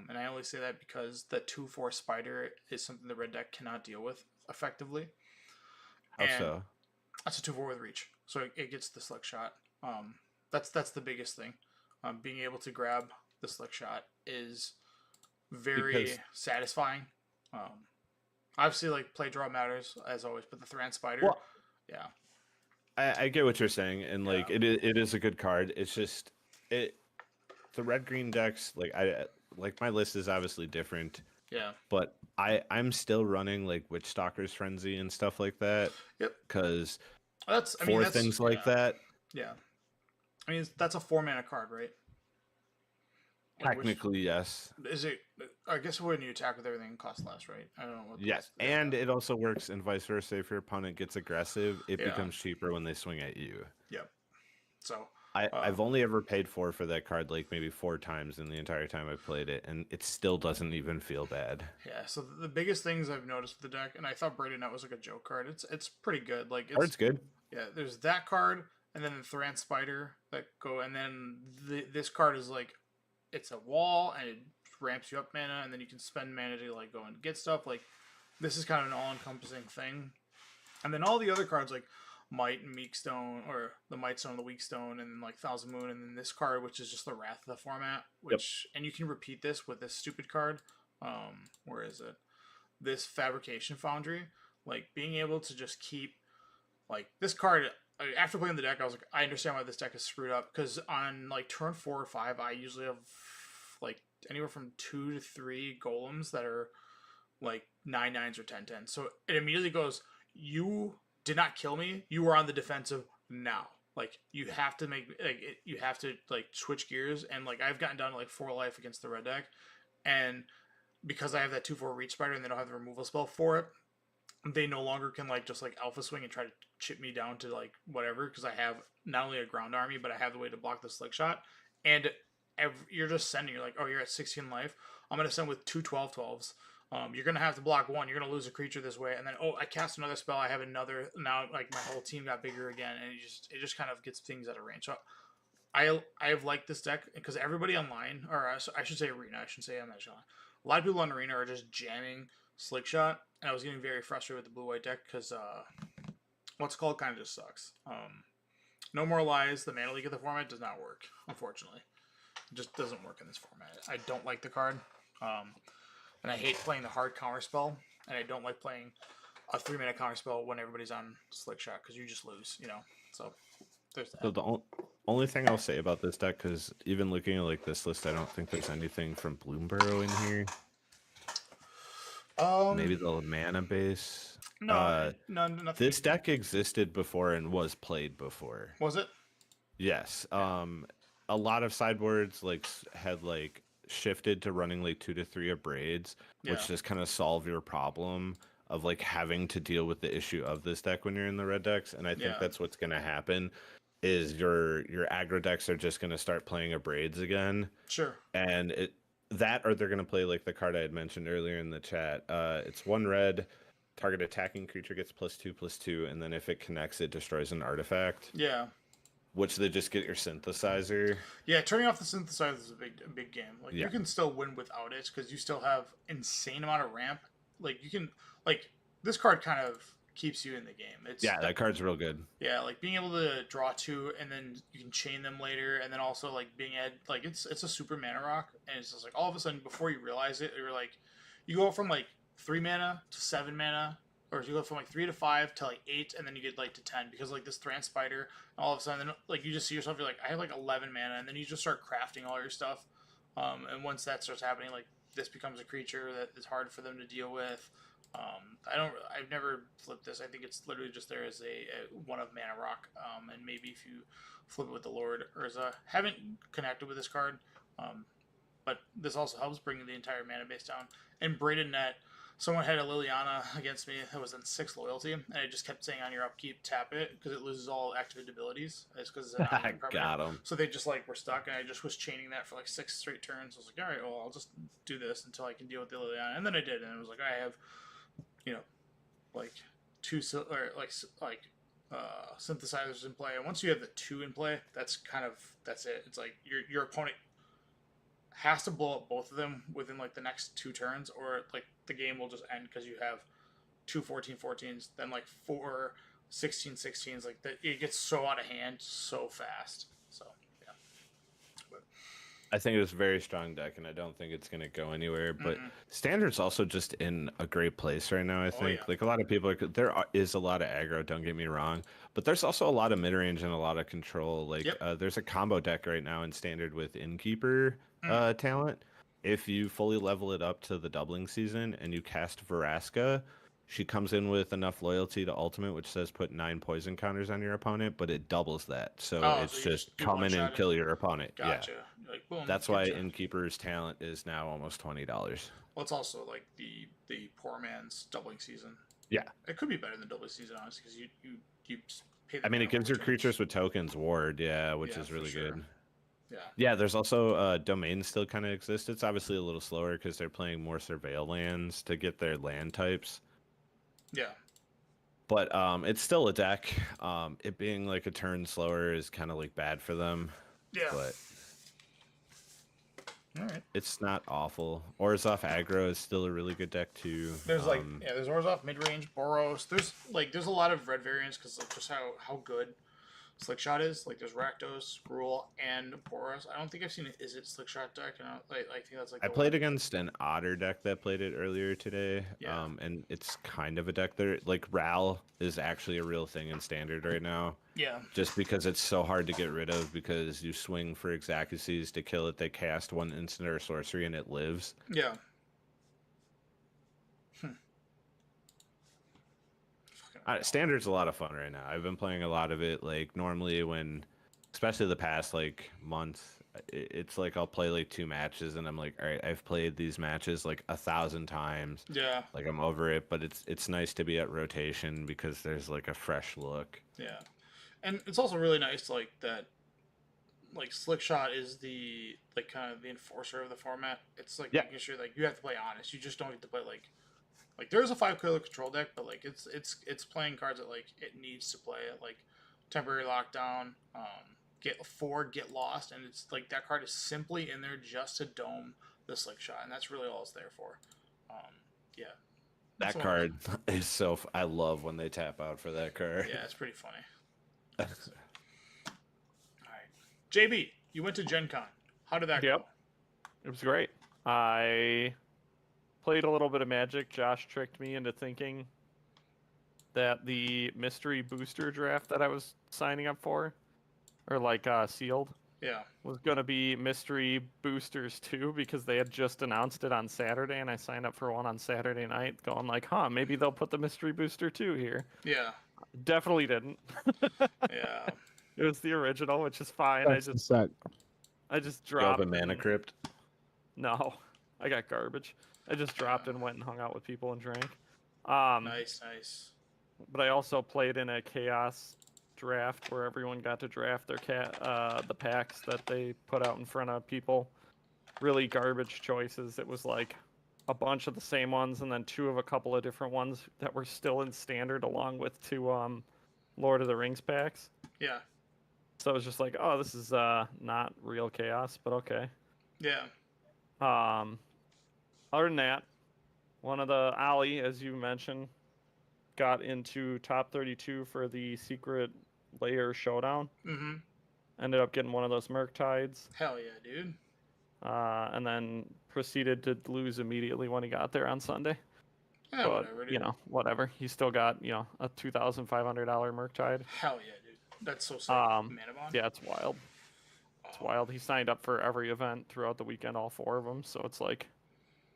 S2: And I only say that because the 2/4 spider is something the red deck cannot deal with effectively.
S3: How
S2: And
S3: so?
S2: That's a 2/4 with reach, so it gets the slick shot. That's the biggest thing. Being able to grab the slick shot is very
S3: Because-
S2: satisfying. Obviously, like play draw matters as always, but the Thran Spider,
S3: Well,
S2: yeah,
S3: I get what you're saying, and like it is a good card. It's just the red green decks, like my list is obviously different,
S2: yeah,
S3: but I'm still running like Witchstalker's Frenzy and stuff like that.
S2: Yep.
S3: Because
S2: that's
S3: things like
S2: yeah,
S3: that,
S2: Yeah, I mean that's a 4-mana card, right? Like, which-
S3: technically yes.
S2: is it? I guess when you attack with everything, it costs less, right? I don't know. What
S3: Yes, and it also works and vice versa. If your opponent gets aggressive, it
S2: Yeah.
S3: becomes cheaper when they swing at you.
S2: so
S3: I've only ever paid for that card like maybe 4 times in the entire time I've played it, and it still doesn't even feel bad.
S2: yeah. So the biggest things I've noticed with the deck, and I thought Braden Net was like a joke card. It's pretty good. Like
S3: Card's good.
S2: yeah. There's that card, and then the Thran Spider that go, and then this card is like it's a wall and it ramps you up mana, and then you can spend mana to like go and get stuff. Like this is kind of an all-encompassing thing. And then all the other cards like Might and Meek Stone, or the Might Stone, the Weak Stone, and then like Thousand Moon, and then this card, which is just the Wrath of the format, which and you can repeat this with this stupid card. Where is it? This Fabrication Foundry, like being able to just keep like this card. After playing the deck, I was like, I understand why this deck is screwed up because on like turn 4 or 5, I usually have like anywhere from 2 to 3 golems that are like 9/9s or 10/10. So it immediately goes, you did not kill me. You are on the defensive now. Like you have to you have to like switch gears. And like I've gotten down to like 4 life against the red deck, and because I have that 2/4 reach spider and they don't have the removal spell for it, they no longer can like just like alpha swing and try to chip me down to like whatever, because I have not only a ground army, but I have the way to block the slick shot. And you're just sending, you're like, oh, you're at 16 life. I'm going to send with two 12/12s. You're going to have to block one. You're going to lose a creature this way. And then, oh, I cast another spell. I have another. Now, like, my whole team got bigger again. And it just kind of gets things out of range. So I have liked this deck because everybody online, or I should say arena, I shouldn't say I'm not sure. A lot of people on arena are just jamming slick shot. And I was getting very frustrated with the blue-white deck because what's called kind of just sucks. No More Lies, the Mana League of the format does not work, unfortunately. It just doesn't work in this format. I don't like the card. And I hate playing the hard counter spell. And I don't like playing a 3-mana counter spell when everybody's on slick shot because you just lose, you know. So there's that.
S3: So the only thing I'll say about this deck, because even looking at like this list, I don't think there's anything from Bloomburrow in here. Maybe the mana base.
S2: No, nothing.
S3: This deck existed before and was played before.
S2: Was it?
S3: Yes. A lot of sideboards had shifted to running like 2 to 3 Abrades, which just kind of solve your problem of like having to deal with the issue of this deck when you're in the red decks. And I think that's what's going to happen is your aggro decks are just going to start playing Abrades again.
S2: Sure.
S3: And or they're going to play like the card I had mentioned earlier in the chat. It's 1 red, target attacking creature gets +2/+2, and then if it connects, it destroys an artifact.
S2: Yeah.
S3: Which they just get your synthesizer.
S2: Yeah, turning off the synthesizer is a big game. Like you can still win without it because you still have insane amount of ramp. Like you can this card kind of keeps you in the game.
S3: That card's real good.
S2: Yeah, like being able to draw 2 and then you can chain them later, and then also like being it's a super mana rock, and it's just like all of a sudden before you realize it, you're like you go from like 3 mana to 7 mana. Or you go from like 3 to 5 to like 8, and then you get like to 10 because like this Thran Spider, and all of a sudden, then, like you just see yourself, you're like, I have like 11 mana, and then you just start crafting all your stuff. And once that starts happening, like this becomes a creature that is hard for them to deal with. I've never flipped this. I think it's literally just there as a 1 of mana rock. And maybe if you flip it with the Lord Urza, haven't connected with this card. But this also helps bring the entire mana base down. And Braden Net. Someone had a Liliana against me that was in 6 loyalty, and I just kept saying on your upkeep, tap it, because it loses all activated abilities. It's because it's
S3: I got him.
S2: So they just were stuck, and I just was chaining that for 6 straight turns. I was like, all right, well, I'll just do this until I can deal with the Liliana, and then I did, and it was like I have, 2 synthesizers in play, and once you have the 2 in play, that's it. It's like your opponent has to blow up both of them within the next 2 turns, or the game will just end because you have 2 14/14s, then 4 16/16s. It gets so out of hand so fast. So yeah, but
S3: I think it's a very strong deck, and I don't think it's going to go anywhere. But Standard's also just in a great place right now. I think a lot of people there is a lot of aggro. Don't get me wrong, but there's also a lot of mid range and a lot of control. There's a combo deck right now in Standard with Innkeeper talent. If you fully level it up to the doubling season and you cast Vraska, she comes in with enough loyalty to Ultimate, which says put 9 poison counters on your opponent, but it doubles that. So it's
S2: so
S3: just come in and kill your opponent.
S2: Gotcha.
S3: Yeah.
S2: Boom,
S3: that's why Innkeeper's talent is now almost $20.
S2: Well, it's also the poor man's doubling season.
S3: Yeah.
S2: It could be better than doubling season, honestly, because you pay the
S3: it gives your creatures with tokens ward, which is really good.
S2: Yeah,
S3: there's also domains still kind of exist. It's obviously a little slower because they're playing more surveil lands to get their land types.
S2: Yeah.
S3: But it's still a deck. It being a turn slower is kind of bad for them.
S2: Yeah.
S3: But
S2: all right.
S3: It's not awful. Orzhov aggro is still a really good deck too.
S2: There's there's Orzhov mid-range, Boros. There's a lot of red variants because just how good Slickshot is. There's Rakdos, Gruul, and Boros. I don't think I've seen an Is It Slickshot deck. And I think that's
S3: I played against an Otter deck that played it earlier today.
S2: Yeah.
S3: And it's kind of a deck there. Ral is actually a real thing in Standard right now.
S2: Yeah.
S3: Just because it's so hard to get rid of because you swing for Exacuses to kill it. They cast 1 instant or sorcery and it lives.
S2: Yeah.
S3: Standard's a lot of fun right now. I've been playing a lot of it. Normally when, especially the past month, it's like I'll play like 2 matches and I'm like, all right, I've played these matches like 1,000 times.
S2: Yeah,
S3: Like I'm over it, but it's nice to be at rotation because there's like a fresh look.
S2: yeah, and it's also really nice like that. Like Slickshot is the like kind of the enforcer of the format. It's like
S3: Yeah.
S2: making sure like you have to play honest. You just don't get to play like there's a 5 color control deck, but like it's playing cards that like it needs to play at like temporary lockdown, get 4, get lost, and it's like that card is simply in there just to dome the Slickshot, and that's really all it's there for. Yeah,
S3: That
S2: That's one
S3: card is so. I love when they tap out for that card.
S2: yeah, it's pretty funny. All right, JB, you went to Gen Con. How did that
S4: Yep.
S2: go?
S4: It was great. I played a little bit of Magic. Josh tricked me into thinking that the mystery booster draft that I was signing up for, or like sealed,
S2: Yeah,
S4: was going to be mystery boosters too, because they had just announced it on Saturday, and I signed up for one on Saturday night, going like, huh, maybe they'll put the mystery booster 2 here.
S2: yeah,
S4: Definitely didn't.
S2: yeah.
S4: It was the original, which is fine.
S1: That's the suck.
S4: I just
S3: Drop
S4: dropped
S3: a mana
S4: and-
S3: crypt.
S4: No, I got garbage. I just dropped and went and hung out with people and drank. Um,
S2: Nice, nice.
S4: But I also played in a chaos draft where everyone got to draft their the packs that they put out in front of people. Really garbage choices. It was like a bunch of the same ones and then 2 of a couple of different ones that were still in standard, along with 2 Lord of the Rings packs.
S2: Yeah,
S4: So it was just like, oh, this is not real chaos, but okay.
S2: yeah,
S4: Other than that, one of the Ali, as you mentioned, got into top 32 for the secret layer showdown.
S2: mm-hmm.
S4: Ended up getting one of those Murktides,
S2: Hell yeah, dude.
S4: and then proceeded to lose immediately when he got there on Sunday.
S2: Yeah,
S4: But
S2: whatever, dude.
S4: you know, whatever. He still got a $2,500 Murktide.
S2: Hell yeah, dude. That's so sick.
S4: Um,
S2: Mana Bond?
S4: Yeah, it's wild. It's wild. He signed up for every event throughout the weekend, all 4 of them. So it's like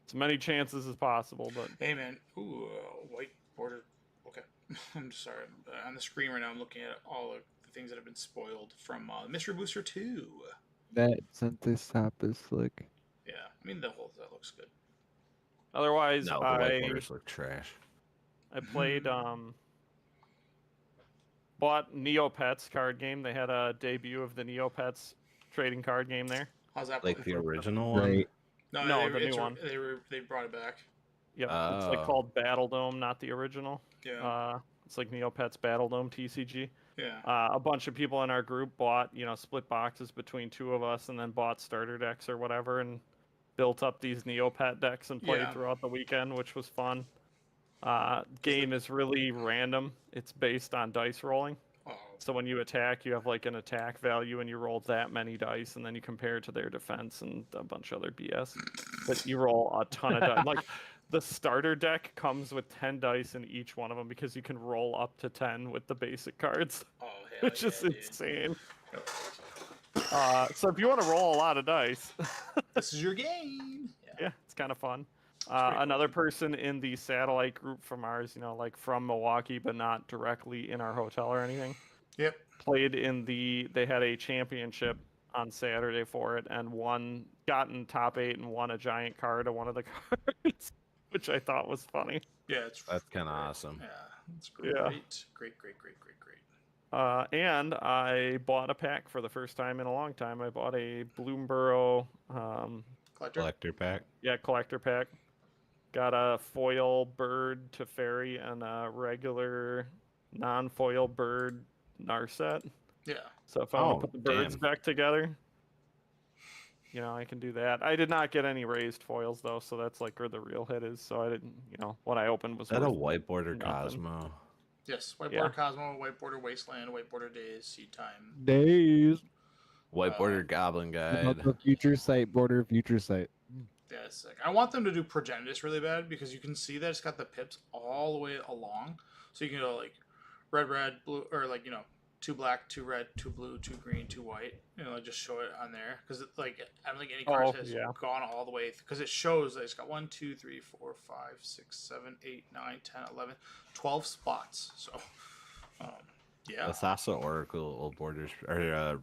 S4: as many chances as possible. But
S2: Hey, man. Ooh, white border. Okay. I'm sorry. On the screen right now, I'm looking at all of the things that have been spoiled from Mystery Booster 2.
S1: That Sentis top is slick.
S2: Yeah, I mean, that looks good.
S4: otherwise,
S3: No, the white borders look trash.
S4: I played bought Neopets card game. They had a debut of the Neopets trading card game there.
S2: How's that?
S3: Like the
S2: playing?
S3: original one.
S1: Right.
S4: No, the new one.
S2: They brought it back.
S4: Yep, it's like
S3: Oh.
S4: called Battle Dome, not the original.
S2: Yeah.
S4: It's like Neopets Battle Dome TCG.
S2: Yeah.
S4: A bunch of people in our group bought, split boxes between 2 of us, and then bought starter decks or whatever, and built up these Neopet decks and played
S2: Yeah.
S4: throughout the weekend, which was fun. Game is really random. It's based on dice rolling.
S2: Oh,
S4: So when you attack, you have like an attack value, and you roll that many dice, and then you compare it to their defense and a bunch of other BS. But you roll a ton of dice. Like the starter deck comes with 10 dice in each one of them because you can roll up to 10 with the basic cards,
S2: hell
S4: which
S2: yeah,
S4: is
S2: dude.
S4: insane.
S2: Yep.
S4: So if you want to roll a lot of dice,
S2: This is your game. Yeah.
S4: yeah, it's kind of fun.
S2: pretty cool.
S4: Another person in the satellite group from ours, like from Milwaukee, but not directly in our hotel or anything,
S2: Yep.
S4: played in they had a championship on Saturday for it, and gotten top 8 and won a giant card of one of the cards, which I thought was funny.
S2: Yeah, it's
S3: That's kind of
S2: great.
S3: awesome.
S2: Yeah, it's great.
S4: Yeah.
S2: Great.
S4: And I bought a pack for the first time in a long time. I bought a Bloomborough,
S2: Collector.
S3: Collector pack.
S4: collector pack. Got a foil bird Teferi and a regular non-foil bird Narset.
S2: Yeah.
S4: So if I want
S3: Oh,
S4: to put the birds
S3: damn.
S4: back together, I can do that. I did not get any raised foils though, so that's like where the real hit is. So I didn't, what I opened was
S3: Is that a
S4: worth
S3: white border
S4: nothing.
S3: Cosmo?
S2: Yes. White
S4: Yeah.
S2: Border Cosmo, White Border Wasteland, White Border Days, Seed Time.
S1: Days.
S3: White border Goblin
S1: About
S3: Guide.
S1: the future sight, border future sight.
S2: Yeah, it's sick. I want them to do Progenitus really bad because you can see that it's got the pips all the way along. So you can go like red, blue, or like, 2 black, 2 red, 2 blue, 2 green, 2 white. Just show it on there. Because like, I don't think any card has
S4: yeah.
S2: gone all the way. Because it shows that it's got 1, 2, 3, 4, 5, 6, 7, 8, 9, 10, 11, 12 spots. So, yeah.
S3: The Thassa Oracle borders or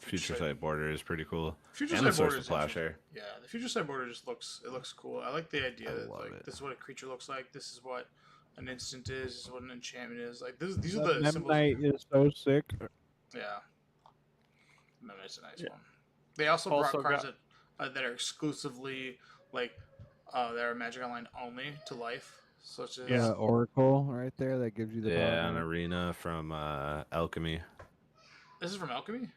S3: Future
S2: Sight.
S3: Sight border is pretty cool.
S2: Future
S3: And the
S2: Sight border
S3: Source of
S2: is interesting.
S3: Plowshare.
S2: Yeah, the Future Sight border just looks cool. I like the idea
S1: I
S2: that
S1: love
S2: like
S1: it.
S2: this is what a creature looks like. This is what an instant is. This is what an enchantment is. Like these are
S1: The
S2: the
S1: Mem
S2: symbols.
S1: Knight is so sick.
S2: Yeah, no, it's a nice one. They also
S4: Also
S2: brought cards that are exclusively like that are Magic Online only to life, such as
S1: Yeah, Oracle right there that gives you the
S3: Yeah,
S1: power.
S3: an arena from Alchemy.
S2: this is from Alchemy.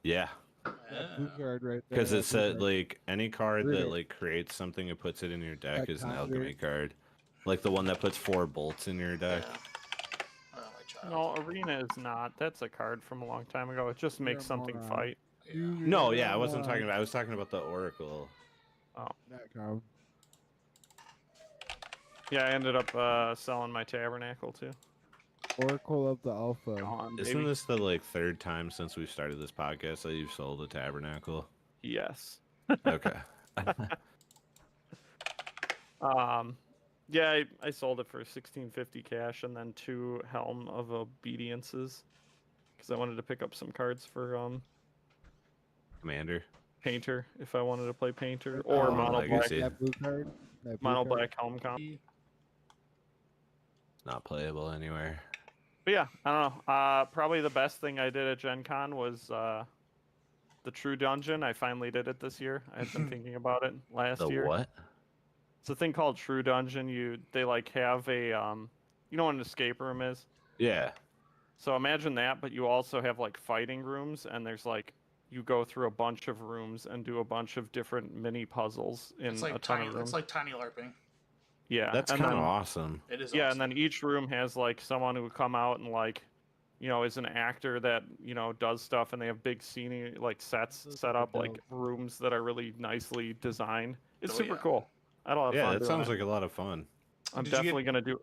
S3: Yeah,
S1: That blue
S2: Yeah.
S1: card right there.
S3: because
S1: that
S3: it
S1: blue
S3: said
S1: card.
S3: like any card that
S1: Really?
S3: like creates something and puts it in your deck
S1: That
S3: is an
S1: conjure.
S3: Alchemy card. Like the one that puts 4 bolts in your deck.
S2: Yeah. Oh, my child.
S4: No, Arena is not. That's a card from a long time ago. It just
S1: You're
S4: makes
S1: a
S4: something
S1: moron.
S4: fight.
S2: Yeah.
S3: No, yeah, I wasn't talking about. I was talking about the Oracle.
S1: that card.
S4: Yeah, I ended up selling my Tabernacle too.
S1: Oracle of the Alpha.
S4: Gone,
S3: Isn't
S4: baby.
S3: this the like 3rd time since we started this podcast that you've sold a Tabernacle?
S4: Yes.
S3: Okay.
S4: Yeah, I sold it for 1650 cash and then 2 Helm of Obediences because I wanted to pick up some cards for
S3: Commander.
S4: Painter if I wanted to play Painter or
S3: Oh,
S4: mono black
S3: Legacy.
S1: That blue card. That blue
S4: mono
S1: card.
S4: black Helm comp.
S3: Not playable anywhere.
S4: But yeah, I don't know. Probably the best thing I did at Gen Con was the True Dungeon. I finally did it this year. I had been thinking about it last
S3: The
S4: year.
S3: what?
S4: It's a thing called True Dungeon. They like have a you know what an escape room is?
S3: Yeah.
S4: So imagine that, but you also have like fighting rooms, and there's like you go through a bunch of rooms and do a bunch of different mini puzzles in
S2: It's
S4: a
S2: like
S4: ton
S2: tiny.
S4: of rooms.
S2: It's like tiny LARPing.
S4: Yeah,
S3: That's
S4: and
S3: kind of
S4: then-
S3: awesome.
S2: It is.
S4: Yeah,
S2: awesome.
S4: and then each room has like someone who would come out and like, you know, is an actor that you know does stuff, and they have big scenery like sets
S1: Those
S4: set
S1: are
S4: up, like
S1: dope.
S4: rooms that are really nicely designed. It's
S2: Oh,
S4: super
S2: yeah.
S4: cool. I had a lot of
S3: Yeah,
S4: fun
S3: that
S4: doing
S3: sounds
S4: it.
S3: like a lot of fun.
S4: I'm
S2: Did you get-
S4: definitely gonna do.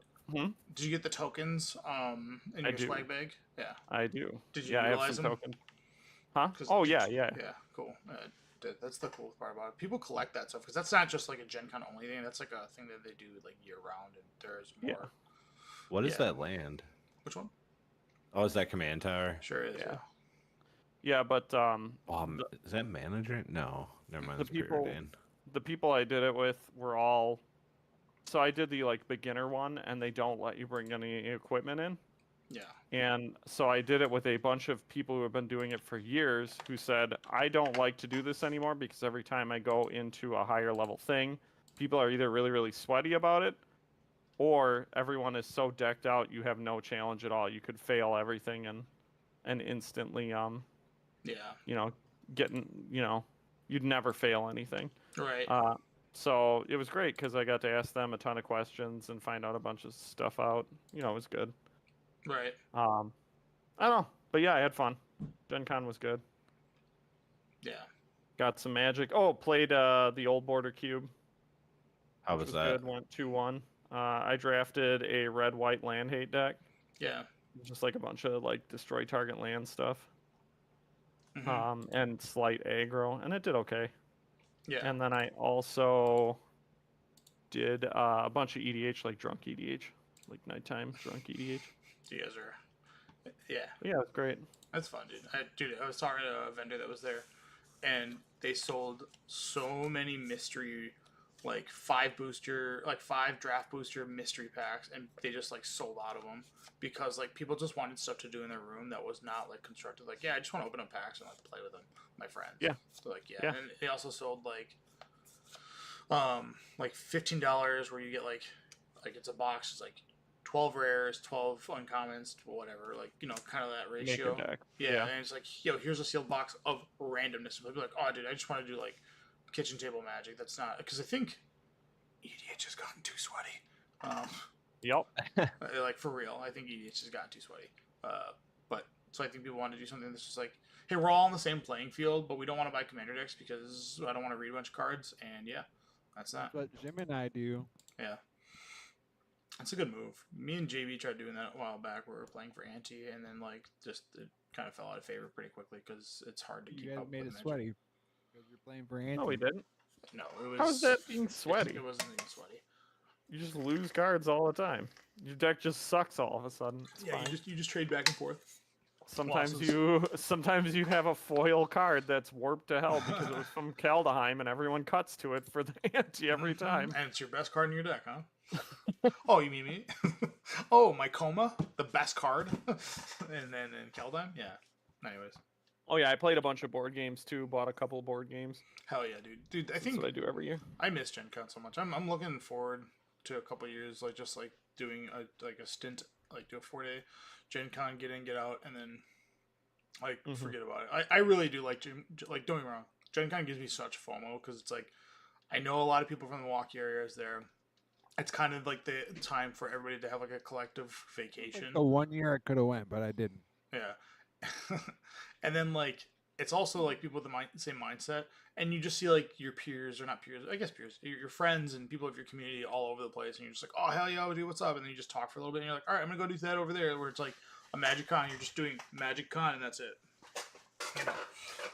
S2: Did you get the tokens in
S4: I
S2: your
S4: do.
S2: swag bag? Yeah.
S4: I do.
S2: Did you
S4: Yeah, I have
S2: utilize
S4: some
S2: them?
S4: tokens. Huh?
S2: 'Cause
S4: Oh
S2: did
S4: yeah,
S2: you-
S4: yeah.
S2: Yeah, cool. That's the cool part about it. People collect that stuff because that's not just like a Gen Con only thing. That's like a thing that they do like year round, and there's more.
S4: Yeah.
S3: What is
S2: Yeah.
S3: that land?
S2: Which one?
S3: Oh, is that Command Tower?
S2: Sure is.
S4: Yeah.
S2: Yeah.
S4: Yeah, but
S3: Oh, is that Manager? No, never mind.
S4: The
S3: It's
S4: people-
S3: Preordained.
S4: the people I did it with were all. So I did the like beginner one, and they don't let you bring any equipment in.
S2: Yeah.
S4: And so I did it with a bunch of people who have been doing it for years who said, I don't like to do this anymore because every time I go into a higher level thing, people are either really, really sweaty about it, or everyone is so decked out you have no challenge at all. You could fail everything and instantly
S2: Yeah.
S4: you know, you'd never fail anything.
S2: Right.
S4: So it was great because I got to ask them a ton of questions and find out a bunch of stuff out. You know, it was good.
S2: Right.
S4: I don't know, but yeah, I had fun. Gen Con was good.
S2: Yeah.
S4: Got some magic. Oh, played the old border cube.
S3: How
S4: which
S3: was that?
S4: Good. Went 2-1. I drafted a red-white land hate deck,
S2: Yeah.
S4: just like a bunch of like destroy target land stuff,
S2: Mhm.
S4: and slight aggro, and it did okay.
S2: Yeah.
S4: And then I also did a bunch of EDH, like drunk EDH, like nighttime drunk EDH.
S2: You guys are. Yeah.
S4: Yeah, it was great.
S2: That's fun, dude. I was talking to a vendor that was there, and they sold so many mystery, like 5 draft booster mystery packs, and they just like sold out of them because like people just wanted stuff to do in their room that was not like constructed. Like, yeah, I just want to open up packs and like play with them, my friends.
S4: Yeah.
S2: So like, yeah.
S4: Yeah.
S2: And they also sold like $15 where you get like it's a box. It's like 12 rares, 12 uncommons, whatever, like, you know, kind of that ratio.
S4: Maker deck.
S2: Yeah, and it's like, yo, here's a sealed box of randomness. They'll be like, oh, dude, I just want to do like kitchen table magic. That's not because I think EDH has gotten too sweaty.
S4: Yep.
S2: Like for real, I think EDH has gotten too sweaty. But so I think people want to do something that's just like, hey, we're all on the same playing field, but we don't want to buy commander decks because I don't want to read a bunch of cards. And yeah, that's that.
S1: That's what Jim and I do.
S2: Yeah. That's a good move. Me and JV tried doing that a while back. We were playing for Anti, and then like just it kind of fell out of favor pretty quickly because it's hard to
S1: You
S2: keep
S1: guys
S2: up
S1: made
S2: with
S1: it
S2: Magic.
S1: sweaty because you're playing for Anti.
S4: No, we didn't.
S2: No, it was.
S4: How is that being sweaty?
S2: It wasn't even sweaty.
S4: You just lose cards all the time. Your deck just sucks all of a sudden. It's
S2: Yeah,
S4: fine.
S2: you just trade back and forth.
S4: Sometimes
S2: Losses.
S4: you have a foil card that's warped to hell because it was from Kaldheim, and everyone cuts to it for the ante every
S2: Mhm.
S4: time.
S2: And it's your best card in your deck, huh? Oh, you mean me? Oh, my Coma, the best card. And then in Keldheim, yeah. Anyways,
S4: Oh yeah, I played a bunch of board games too. Bought a couple board games.
S2: hell yeah, dude. Dude, I
S4: That's
S2: think
S4: what I do every year.
S2: I miss Gen Con so much. I'm looking forward to a couple years, like just like doing a stint, like do a 4-day Gen Con, get in, get out, and then like
S4: Mhm.
S2: forget about it. I really do like like don't get me wrong. Gen Con gives me such FOMO because it's like I know a lot of people from the Milwaukee area is there. It's kind of like the time for everybody to have like a collective vacation.
S1: The 1 year I could have went, but I didn't.
S2: Yeah. And then like it's also like people with the same mindset, and you just see like your peers, or not peers, I guess peers, your friends and people of your community all over the place, and you're just like, oh hell yeah, dude, what's up? And then you just talk for a little bit, and you're like, all right, I'm gonna go do that over there, where it's like a Magic Con, you're just doing Magic Con, and that's it. You know,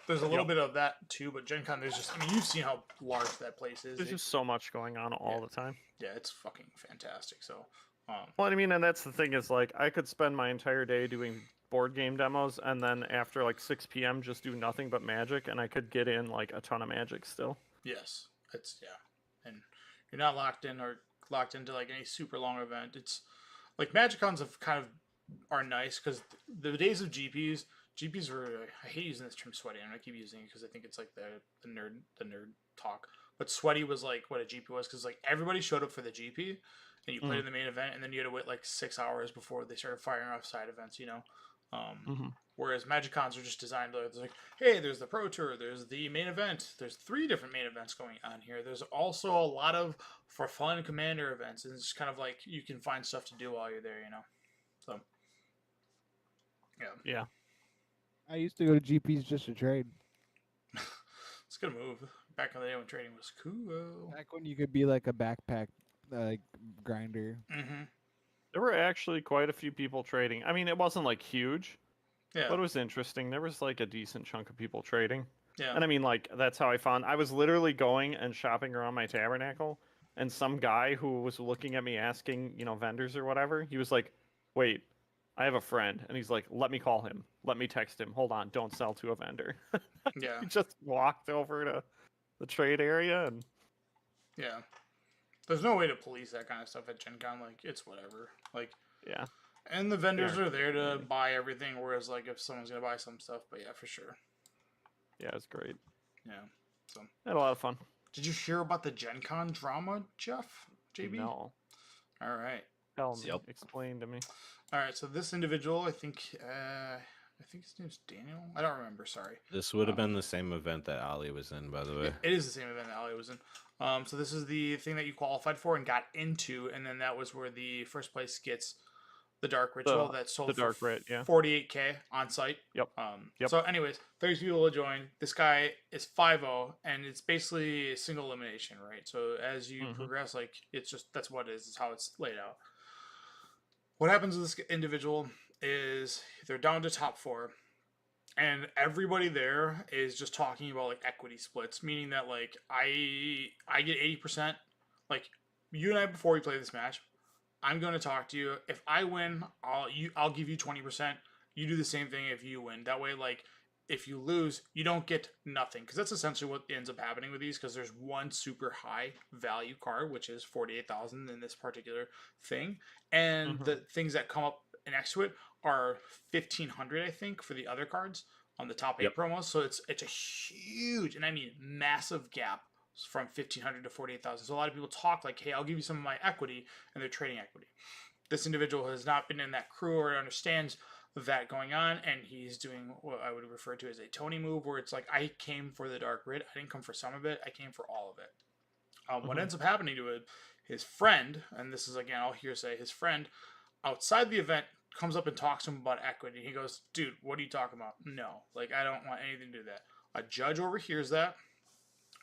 S2: there's a little bit of that too, but Gen Con, there's just, I mean, you've seen how large that place is.
S4: There's just so much going on all the time.
S2: Yeah, it's fucking fantastic. So,
S4: Well, I mean, and that's the thing is like I could spend my entire day doing board game demos, and then after like 6 p.m. just do nothing but Magic, and I could get in like a ton of Magic still.
S2: yes, it's and you're not locked in or locked into like any super long event. It's like Magic Cons have kind of are nice because the days of GPs were, I hate using this term sweaty. I'm gonna keep using it because I think it's like the nerd talk. But sweaty was like what a GP was because like everybody showed up for the GP, and you played in the main event, and then you had to wait like 6 hours before they started firing off side events. You know. Whereas Magic Cons are just designed like, hey, there's the Pro Tour, there's the main event, there's 3 different main events going on here. There's also a lot of for fun Commander events, and it's kind of like you can find stuff to do while you're there, you know. So, yeah,
S4: Yeah.
S1: I used to go to GPs just to trade.
S2: it's a good move. Back in the day when trading was cool.
S1: Back when you could be like a backpack like grinder.
S2: Mm-hmm.
S4: There were actually quite a few people trading. I mean, it wasn't like huge,
S2: Yeah,
S4: but it was interesting. There was like a decent chunk of people trading.
S2: yeah,
S4: And I mean, like, that's how I found. I was literally going and shopping around my tabernacle, and some guy who was looking at me asking, vendors or whatever, he was like, wait, I have a friend. And he's like, let me call him. Let me text him. Hold on, don't sell to a vendor.
S2: yeah,
S4: He just walked over to the trade area and.
S2: yeah. There's no way to police that kind of stuff at Gen Con. Like, it's whatever. Like,
S4: Yeah.
S2: and the vendors are there to buy everything, whereas, like, if someone's going to buy some stuff, but yeah, for sure.
S4: Yeah, it was great.
S2: Yeah. So,
S4: I had a lot of fun.
S2: did you hear about the Gen Con drama, Jeff? JB?
S4: No.
S2: All right.
S4: Tell me.
S3: Yep.
S4: Explain to me.
S2: All right. So, this individual, I think his name's Daniel. I don't remember. Sorry.
S3: This would have been the same event that Ali was in, by the way.
S2: It is the same event that Ali was in. So this is the thing that you qualified for and got into, and then that was where the first place gets the Dark Ritual that sold
S4: the Dark Rit, yeah.
S2: 48K on site.
S4: Yep. Yep.
S2: So, anyways, 30 people will join. This guy is 5-0, and it's basically a single elimination, right? So as you progress, like it's just that's what it is. It's how it's laid out. What happens with this individual is they're down to top 4. And everybody there is just talking about like equity splits, meaning that like I get 80%. Like you and I before we play this match, I'm going to talk to you. If I win, I'll give you 20%. You do the same thing if you win. That way, like if you lose, you don't get nothing, because that's essentially what ends up happening with these. Because there's one super high value card, which is 48,000 in this particular thing, and the things that come up next to it are 1,500, I think, for the other cards on the top 8 promos. So it's a huge, and I mean massive gap from 1,500 to 48,000. So a lot of people talk like, "Hey, I'll give you some of my equity," and they're trading equity. This individual has not been in that crew or understands that going on, and he's doing what I would refer to as a Tony move, where it's like, I came for the Dark Rid, I didn't come for some of it, I came for all of it. What ends up happening to it, his friend, and this is again all hearsay, his friend outside the event comes up and talks to him about equity. He goes, "Dude, what are you talking about? No, like I don't want anything to do with that." A judge overhears that,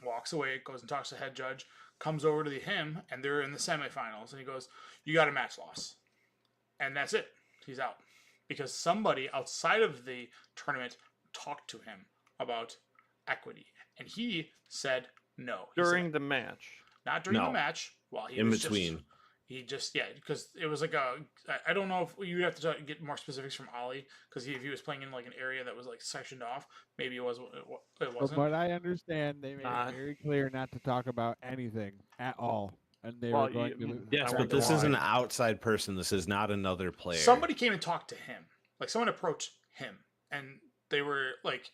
S2: walks away, goes and talks to the head judge, comes over to him, and they're in the semifinals, and he goes, "You got a match loss," and that's it. He's out because somebody outside of the tournament talked to him about equity, and he said no.
S4: During the match.
S2: Not during the
S3: No.
S2: match. While he
S3: In
S2: was
S3: between.
S2: He just because it was like I don't know if you'd have to get more specifics from Ollie because if he was playing in like an area that was like sectioned off, maybe it
S1: From
S2: wasn't.
S1: what I understand, they made
S4: Nah.
S1: it very clear not to talk about anything at all, and they
S4: Well,
S1: were going
S4: you-
S1: to.
S3: Yes,
S4: I
S3: but
S4: wonder
S3: this is
S4: why.
S3: an outside person. This is not another player.
S2: Somebody came and talked to him. Like someone approached him, and they were like,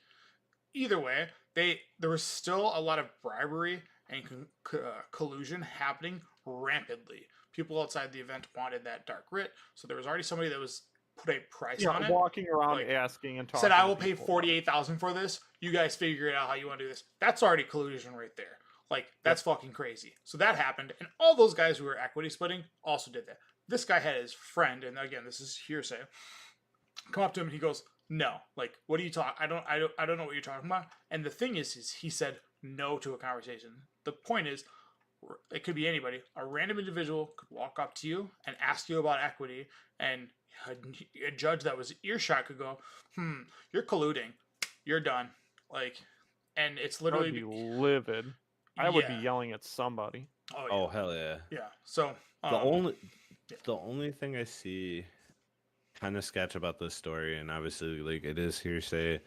S2: either way, there was still a lot of bribery and collusion happening rampantly. People outside the event wanted that dark writ, so there was already somebody that was put a price on it.
S4: walking around
S2: like,
S4: asking and talking.
S2: Said, "I
S4: to
S2: will pay
S4: people.
S2: 48,000 for this. You guys figure it out how you want to do this." That's already collusion right there. Like that's fucking crazy. So that happened, and all those guys who were equity splitting also did that. This guy had his friend, and again, this is hearsay. Come up to him, and he goes, "No, like, what are you talking? I don't know what you're talking about." And the thing is he said no to a conversation. The point is, it could be anybody. A random individual could walk up to you and ask you about equity, and a judge that was earshot could go, you're colluding, you're done." Like, and it's
S4: I would
S2: literally
S4: be livid. I would be
S2: Yeah.
S4: yelling at somebody.
S3: Oh hell yeah!
S2: yeah. So
S3: The only thing I see kind of sketch about this story, and obviously like it is hearsay,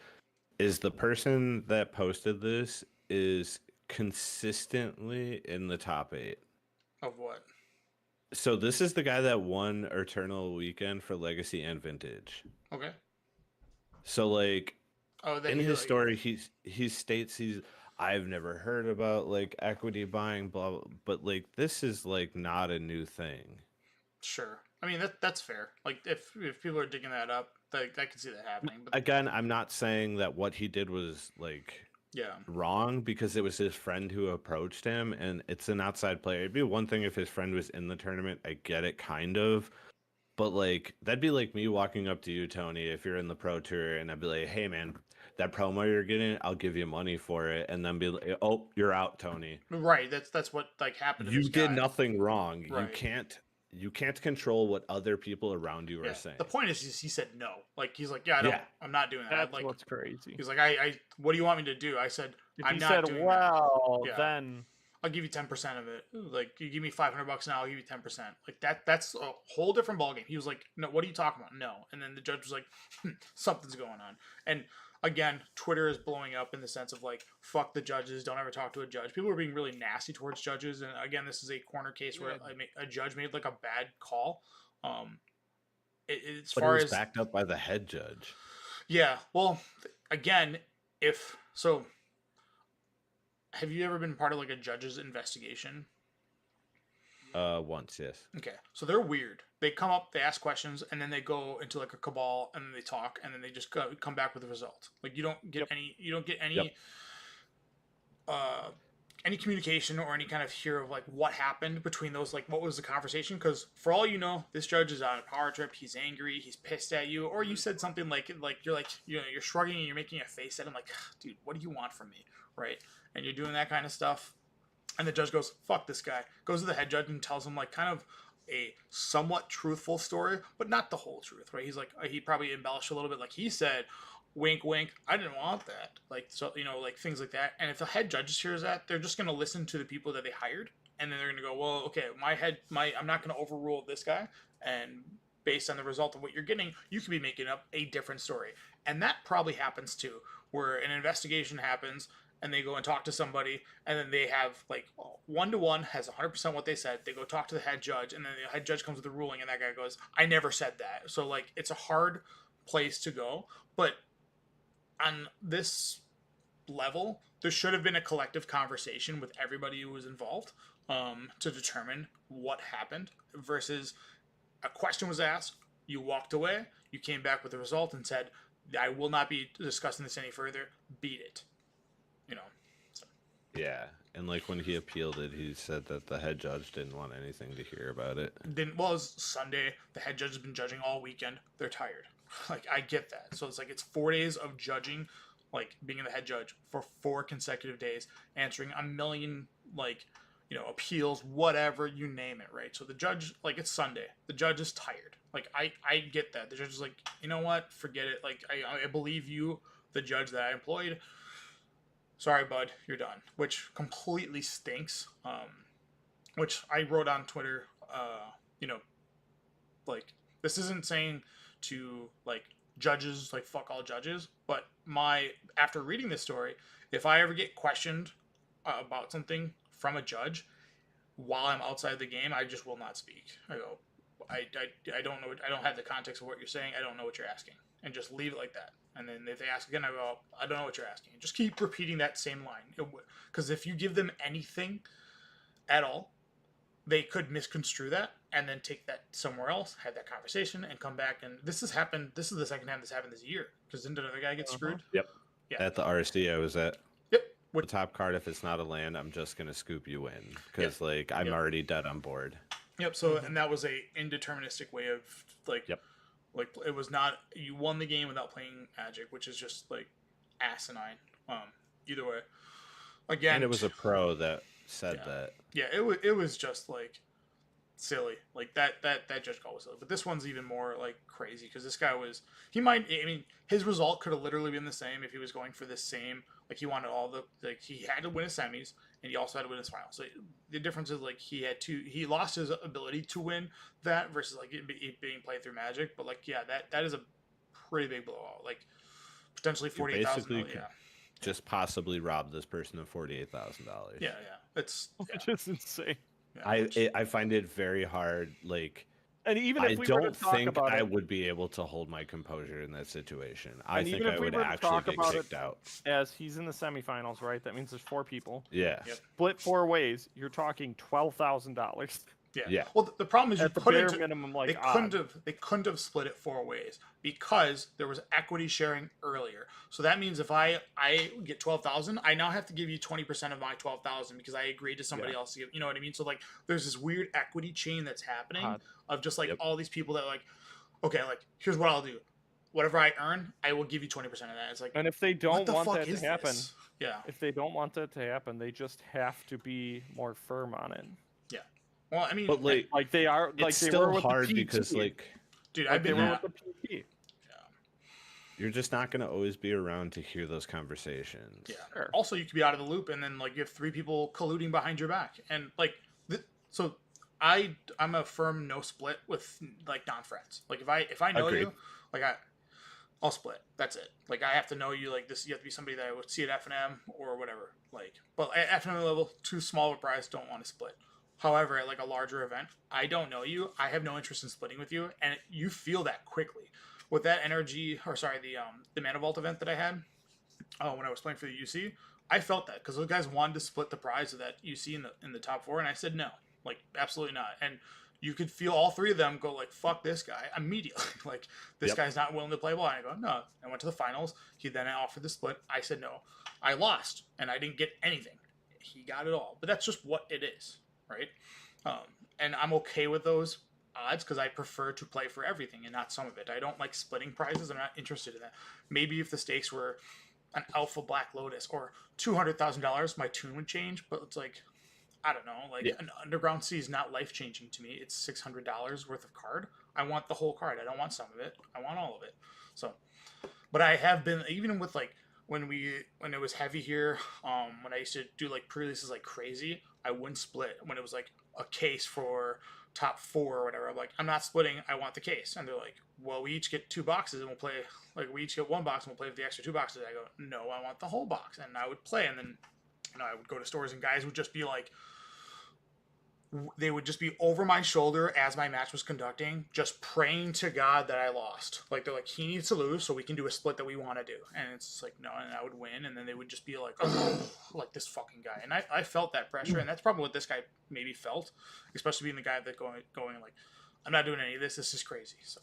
S3: is the person that posted this is consistently in the top 8.
S2: of what?
S3: So this is the guy that won Eternal Weekend for Legacy and Vintage.
S2: Okay.
S3: So like
S2: That
S3: in
S2: he,
S3: his
S2: like-
S3: story, he states I've never heard about like equity buying, blah, blah, but like this is like not a new thing.
S2: Sure. I mean that's fair. Like if people are digging that up, like I can see that happening. But
S3: Again, I'm not saying that what he did was like
S2: yeah.
S3: wrong because it was his friend who approached him and it's an outside player. It'd be one thing if his friend was in the tournament. I get it kind of. But like that'd be like me walking up to you, Tony, if you're in the pro tour and I'd be like, "Hey man, that promo you're getting, I'll give you money for it." And then be like, "Oh, you're out, Tony."
S2: Right. That's what like happened to
S3: You
S2: this
S3: did
S2: guy.
S3: nothing wrong.
S2: Right.
S3: You can't control what other people around you
S2: Yeah.
S3: are saying.
S2: The point is he said no. Like he's like, yeah,
S3: Yeah.
S2: I'm not doing that.
S4: That's
S2: Like
S4: what's crazy.
S2: he's like, I what do you want me to do? I said,
S4: If
S2: I'm
S4: he
S2: not
S4: said,
S2: doing that.
S4: "Well,
S2: Yeah.
S4: then
S2: I'll give you 10% of it. Like you give me $500 now, I'll give you 10%. Like that's a whole different ballgame. He was like, no, what are you talking about? No. And then the judge was like, something's going on. And again, Twitter is blowing up in the sense of like, fuck the judges, don't ever talk to a judge. People are being really nasty towards judges. And again, this is a corner case where a judge made like a bad call. As
S3: But
S2: far
S3: it was
S2: as
S3: backed up by the head judge.
S2: yeah, well, again, if so, have you ever been part of like a judge's investigation?
S3: Once, yes.
S2: Okay, so they're weird. They come up, they ask questions, and then they go into like a cabal, and then they talk, and then they just come back with a result. Like you don't get any communication or any kind of hear of like what happened between those. Like what was the conversation? Because for all you know, this judge is on a power trip. He's angry. He's pissed at you, or you said something like you're shrugging and you're making a face at him like, dude, what do you want from me, right? And you're doing that kind of stuff. And the judge goes, fuck this guy. Goes to the head judge and tells him like kind of a somewhat truthful story, but not the whole truth, right? He's like, he probably embellished a little bit. Like he said, wink, wink, I didn't want that. Like, so, like things like that. And if the head judge hears that, they're just going to listen to the people that they hired. And then they're going to go, well, okay, I'm not going to overrule this guy. And based on the result of what you're getting, you could be making up a different story. And that probably happens too, where an investigation happens and they go and talk to somebody, and then they have like 1-to-1 has 100% what they said. They go talk to the head judge, and then the head judge comes with a ruling, and that guy goes, I never said that. So like it's a hard place to go, but on this level, there should have been a collective conversation with everybody who was involved to determine what happened versus a question was asked, you walked away, you came back with a result and said, I will not be discussing this any further, beat it. So.
S3: Yeah. And like when he appealed it, he said that the head judge didn't want anything to hear about it.
S2: It was Sunday. The head judge has been judging all weekend. They're tired. Like, I get that. So it's like it's 4 days of judging, like being the head judge for 4 consecutive days, answering a million, like, appeals, whatever, you name it, right? So the judge, like, it's Sunday. The judge is tired. Like, I get that. The judge is like, you know what? Forget it. Like, I believe you, the judge that I employed. Sorry, bud, you're done. Which completely stinks. Which I wrote on Twitter you know, like this isn't saying to like judges like fuck all judges, but after reading this story, if I ever get questioned about something from a judge while I'm outside the game, I just will not speak. I go, I don't know. I don't have the context of what you're saying. I don't know what you're asking, and just leave it like that. And then if they ask again, I go, I don't know what you're asking. Just keep repeating that same line, because if you give them anything at all, they could misconstrue that and then take that somewhere else, have that conversation, and come back. And this has happened. This is the second time this happened this year. Because didn't another guy get screwed?
S3: Yep.
S2: Yeah.
S3: At the RSD I was at.
S2: Yep.
S3: The top card, if it's not a land, I'm just gonna scoop you in because like I'm already dead on board.
S2: Yep. So and that was a indeterministic way of like.
S3: Yep.
S2: Like it was not you won the game without playing Magic, which is just like asinine. Either way, again,
S3: And it was a pro that said that.
S2: Yeah, it was just like silly. Like that judge call was silly. But this one's even more like crazy because this guy was his result could have literally been the same if he was going for the same. Like he wanted he had to win his semis and he also had to win his final. So the difference is like he lost his ability to win that versus like it being played through Magic. But like that is a pretty big blowout. Like potentially $48,000. Yeah.
S3: Just possibly rob this person of $48,000.
S2: Yeah. It's
S4: just insane.
S2: Yeah,
S3: I find it very hard. Like,
S4: And even
S3: I
S4: if we were to
S3: don't
S4: talk
S3: think
S4: about
S3: I
S4: it
S3: would be able to hold my composure in that situation. I
S4: And
S3: think
S4: even if
S3: I
S4: we
S3: would
S4: were to
S3: actually
S4: talk
S3: get
S4: about
S3: kicked
S4: it-
S3: out.
S4: as he's in the semifinals, right? That means there's 4 people.
S3: Yeah.
S2: Yep.
S4: Split 4 ways, you're talking $12,000
S2: yeah.
S3: Yeah.
S2: Well, the problem is you
S4: at the
S2: put
S4: bare
S2: into
S4: minimum. Like
S2: they couldn't have split it 4 ways because there was equity sharing earlier. So that means if I get 12,000, I now have to give you 20% of my 12,000 because I agreed to somebody else to give. You know what I mean? So like there's this weird equity chain that's happening of just like all these people that like, okay, like here's what I'll do. Whatever I earn, I will give you 20% of that. It's like,
S4: And if they
S2: what
S4: don't
S2: the
S4: want
S2: fuck
S4: that to
S2: is
S4: happen,
S2: this? Yeah.
S4: if they don't want that to happen, they just have to be more firm on it.
S2: Well, I mean,
S3: But like,
S4: Like they are. Like
S3: it's
S4: they
S3: still
S4: were with
S3: hard
S4: the PT.
S3: because like
S2: dude,
S4: Like
S2: I've
S4: they
S2: been
S4: were
S2: there.
S4: with the PT.
S3: you're just not gonna always be around to hear those conversations.
S2: Yeah.
S4: Sure.
S2: Also, you could be out of the loop, and then like you have 3 people colluding behind your back, and like, so I'm a firm no split with like non-friends. Like if I know
S3: Agreed.
S2: you, like I'll split. That's it. Like I have to know you. Like this, you have to be somebody that I would see at FNM or whatever. Like, but at FNM level, too small of a prize, don't want to split. However, at like a larger event, I don't know you. I have no interest in splitting with you, and you feel that quickly. With that energy, or sorry, the Mana Vault event that I had when I was playing for the UC, I felt that because those guys wanted to split the prize of that UC in the top 4, and I said no, like absolutely not. And you could feel all 3 of them go like, "Fuck this guy!" immediately. Like this guy's not willing to play ball. And I go, "No." I went to the finals. He then offered the split. I said no. I lost, and I didn't get anything. He got it all. But that's just what it is, right? And I'm okay with those odds because I prefer to play for everything and not some of it. I don't like splitting prizes. I'm not interested in that. Maybe if the stakes were an Alpha Black Lotus or $200,000, my tune would change. But it's like, I don't know. Like an Underground Sea is not life changing to me. It's $600 worth of card. I want the whole card. I don't want some of it. I want all of it. So, but I have been even with like when it was heavy here. When I used to do like pre-releases like crazy, I wouldn't split. When it was like a case for top 4 or whatever, I'm like, I'm not splitting. I want the case. And they're like, well, we each get 2 boxes and we'll play. Like we each get 1 box and we'll play with the extra 2 boxes. I go, no, I want the whole box. And I would play, and then I would go to stores and guys would just be like, they would just be over my shoulder as my match was conducting, just praying to God that I lost. Like they're like, he needs to lose so we can do a split that we want to do. And it's like, no, and I would win, and then they would just be like, oh, like this fucking guy. And I felt that pressure, and that's probably what this guy maybe felt, especially being the guy that going like, I'm not doing any of this. This is crazy. So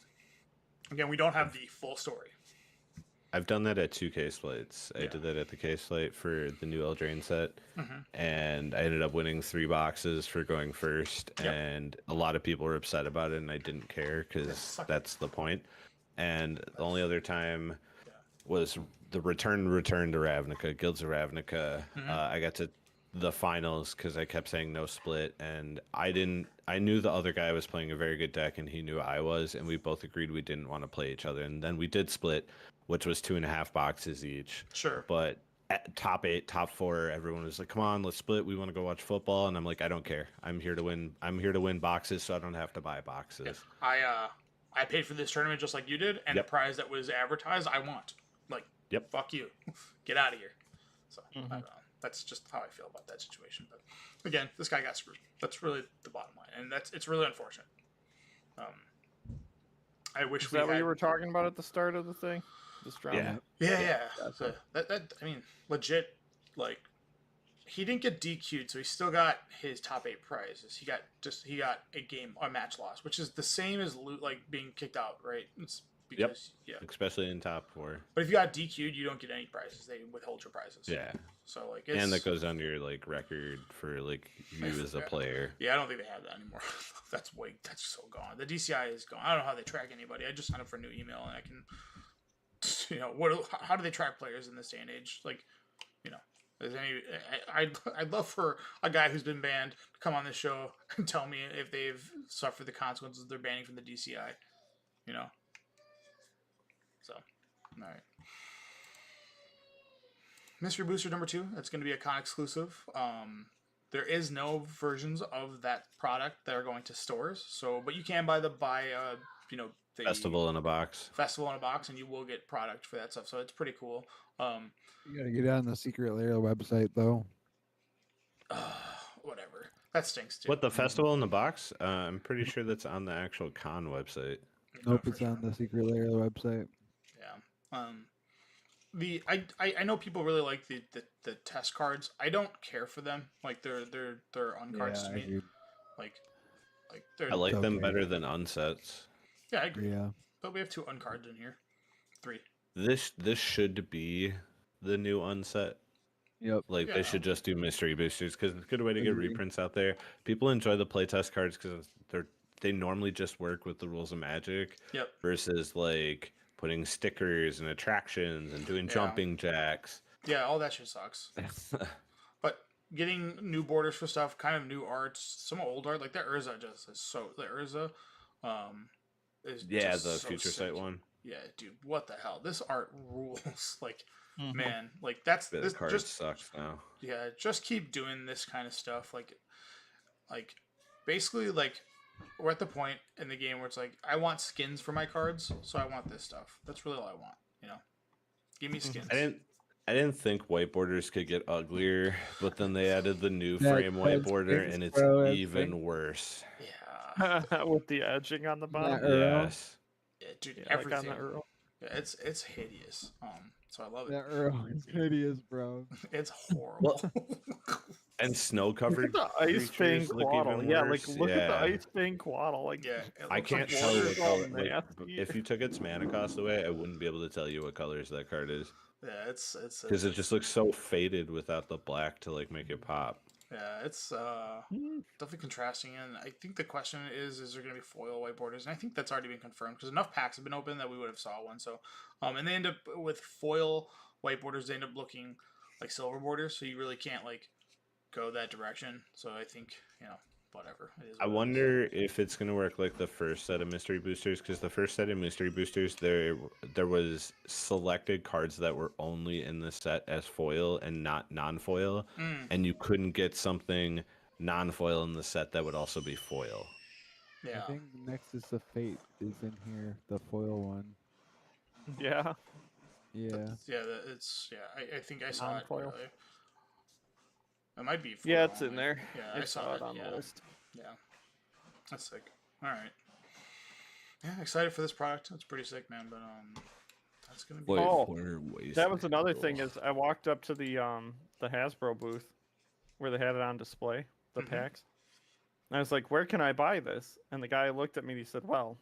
S2: again, we don't have the full story.
S3: I've done that at 2K splits. I did that at the K slate for the new Eldraine set, and I ended up winning 3 boxes for going first. And a lot of people were upset about it, and I didn't care because that's the point. And the only other time was the return to Ravnica, Guilds of Ravnica. I got to the finals because I kept saying no split, and I knew the other guy was playing a very good deck, and he knew I was, and we both agreed we didn't want to play each other. And then we did split, which was 2.5 boxes each.
S2: Sure.
S3: But at top 8, top 4, everyone was like, "Come on, let's split. We want to go watch football." And I'm like, "I don't care. I'm here to win. I'm here to win boxes, so I don't have to buy boxes."
S2: I paid for this tournament just like you did, and
S3: Yep.
S2: the prize that was advertised, I want. Like,
S3: Yep.
S2: fuck you, get out of here. So I
S4: Mhm.
S2: don't know. That's just how I feel about that situation. But again, this guy got screwed. That's really the bottom line, and it's really unfortunate. I wish
S4: Is
S2: we
S4: that
S2: had.
S4: what you were talking about at the start of the thing? This drama?
S3: Yeah.
S2: Yeah.
S4: Gotcha.
S2: So that I mean, legit, like, he didn't get DQ'd, so he still got his top 8 prizes. He got a match loss, which is the same as like being kicked out, right? It's because
S3: Especially in top 4.
S2: But if you got DQ'd, you don't get any prizes. They withhold your prizes.
S3: Yeah.
S2: So like,
S3: And that goes under your like record for like you as a player.
S2: Yeah, I don't think they have that anymore. That's so gone. The DCI is gone. I don't know how they track anybody. I just signed up for a new email and I can, how do they track players in this day and age? Like, is any? I'd love for a guy who's been banned to come on this show and tell me if they've suffered the consequences of their banning from the DCI. So, all right. Mystery Booster number 2. That's going to be a con exclusive. There is no versions of that product that are going to stores. So, but you can buy the
S3: Festival in a box.
S2: Festival in a box, and you will get product for that stuff. So it's pretty cool.
S1: You gotta get on the Secret Lair website though.
S2: Whatever. That stinks too.
S3: What, the festival in the box? I'm pretty sure that's on the actual con website.
S1: Nope,
S2: For
S1: it's on the Secret Lair website.
S2: Yeah. I know people really like the test cards. I don't care for them. Like they're uncards to me.
S1: agreed.
S2: Like they're
S3: I like them
S1: okay.
S3: better than unsets.
S2: yeah, I agree.
S1: Yeah.
S2: But we have 2 uncards in here. 3.
S3: This should be the new unset.
S1: Yep.
S3: Like
S2: Yeah.
S3: they should just do mystery boosters because it's a good way to get
S1: Agree.
S3: reprints out there. People enjoy the playtest cards because they normally just work with the rules of Magic.
S2: Yep.
S3: Versus like putting stickers and attractions and doing
S2: Yeah.
S3: jumping jacks.
S2: Yeah, all that shit sucks. But getting new borders for stuff, kind of new arts, some old art, like the Urza the Urza, is
S3: Yeah,
S2: just
S3: the
S2: so
S3: Future
S2: sick.
S3: Sight one.
S2: Yeah, dude, what the hell? This art rules. Like,
S4: Mhm.
S2: man, like that's
S3: Bit
S2: this
S3: of card
S2: just
S3: sucks now.
S2: yeah, just keep doing this kind of stuff. Like basically, like we're at the point in the game where it's like I want skins for my cards, so I want this stuff. That's really all I want. Give me skins.
S3: I didn't think white borders could get uglier, but then they added the new
S1: That
S3: frame white
S1: does
S3: border,
S1: fix
S3: and it's
S1: pro, that's
S3: even
S1: fake.
S3: worse.
S2: Yeah,
S4: With the edging on the bottom.
S1: Earl.
S3: Yes.
S2: yeah, dude,
S4: Yeah, like on
S2: everything.
S4: the Earl.
S2: Yeah, it's hideous. So I love it.
S1: That Earl is hideous, bro.
S2: It's horrible.
S3: And snow
S4: Look
S3: covered.
S4: at the Ice Fang Quaddle. Yeah, like look at the Ice Fang Quaddle. Like,
S2: yeah, it
S3: I
S2: looks
S3: can't
S2: like
S3: tell you
S2: water.
S3: what color.
S4: all
S3: Like,
S4: nasty.
S3: if you took its mana cost away, I wouldn't be able to tell you what colors that card is
S2: Yeah, it's
S3: because it just looks so faded without the black to like make it pop.
S2: yeah, it's
S4: Mm,
S2: definitely contrasting. And I think the question is there going to be foil white borders? And I think that's already been confirmed because enough packs have been open that we would have saw one. So, and they end up with foil white borders. They end up looking like silver borders, so you really can't like go that direction. So I think whatever. It is
S3: I
S2: what it is.
S3: wonder if it's gonna work like the first set of mystery boosters, because the first set of mystery boosters there was selected cards that were only in the set as foil and not non-foil,
S2: Mm,
S3: and you couldn't get something non-foil in the set that would also be foil.
S2: yeah.
S1: I think Nexus of Fate is in here, the foil one.
S4: yeah.
S1: Yeah.
S2: I think I saw
S4: Non-foil.
S2: it. Earlier. It might be.
S4: Yeah,
S2: foil
S4: it's in
S2: only.
S4: there.
S2: Yeah,
S4: I saw it on
S2: yeah.
S4: the list.
S2: Yeah, that's sick. All right. Yeah, excited for this product. It's pretty sick, man. But that's gonna be.
S4: Oh,
S3: waste
S4: That was another thing is I walked up to the Hasbro booth where they had it on display, the
S2: Mhm.
S4: packs. And I was like, "Where can I buy this?" And the guy looked at me and he said, "Well,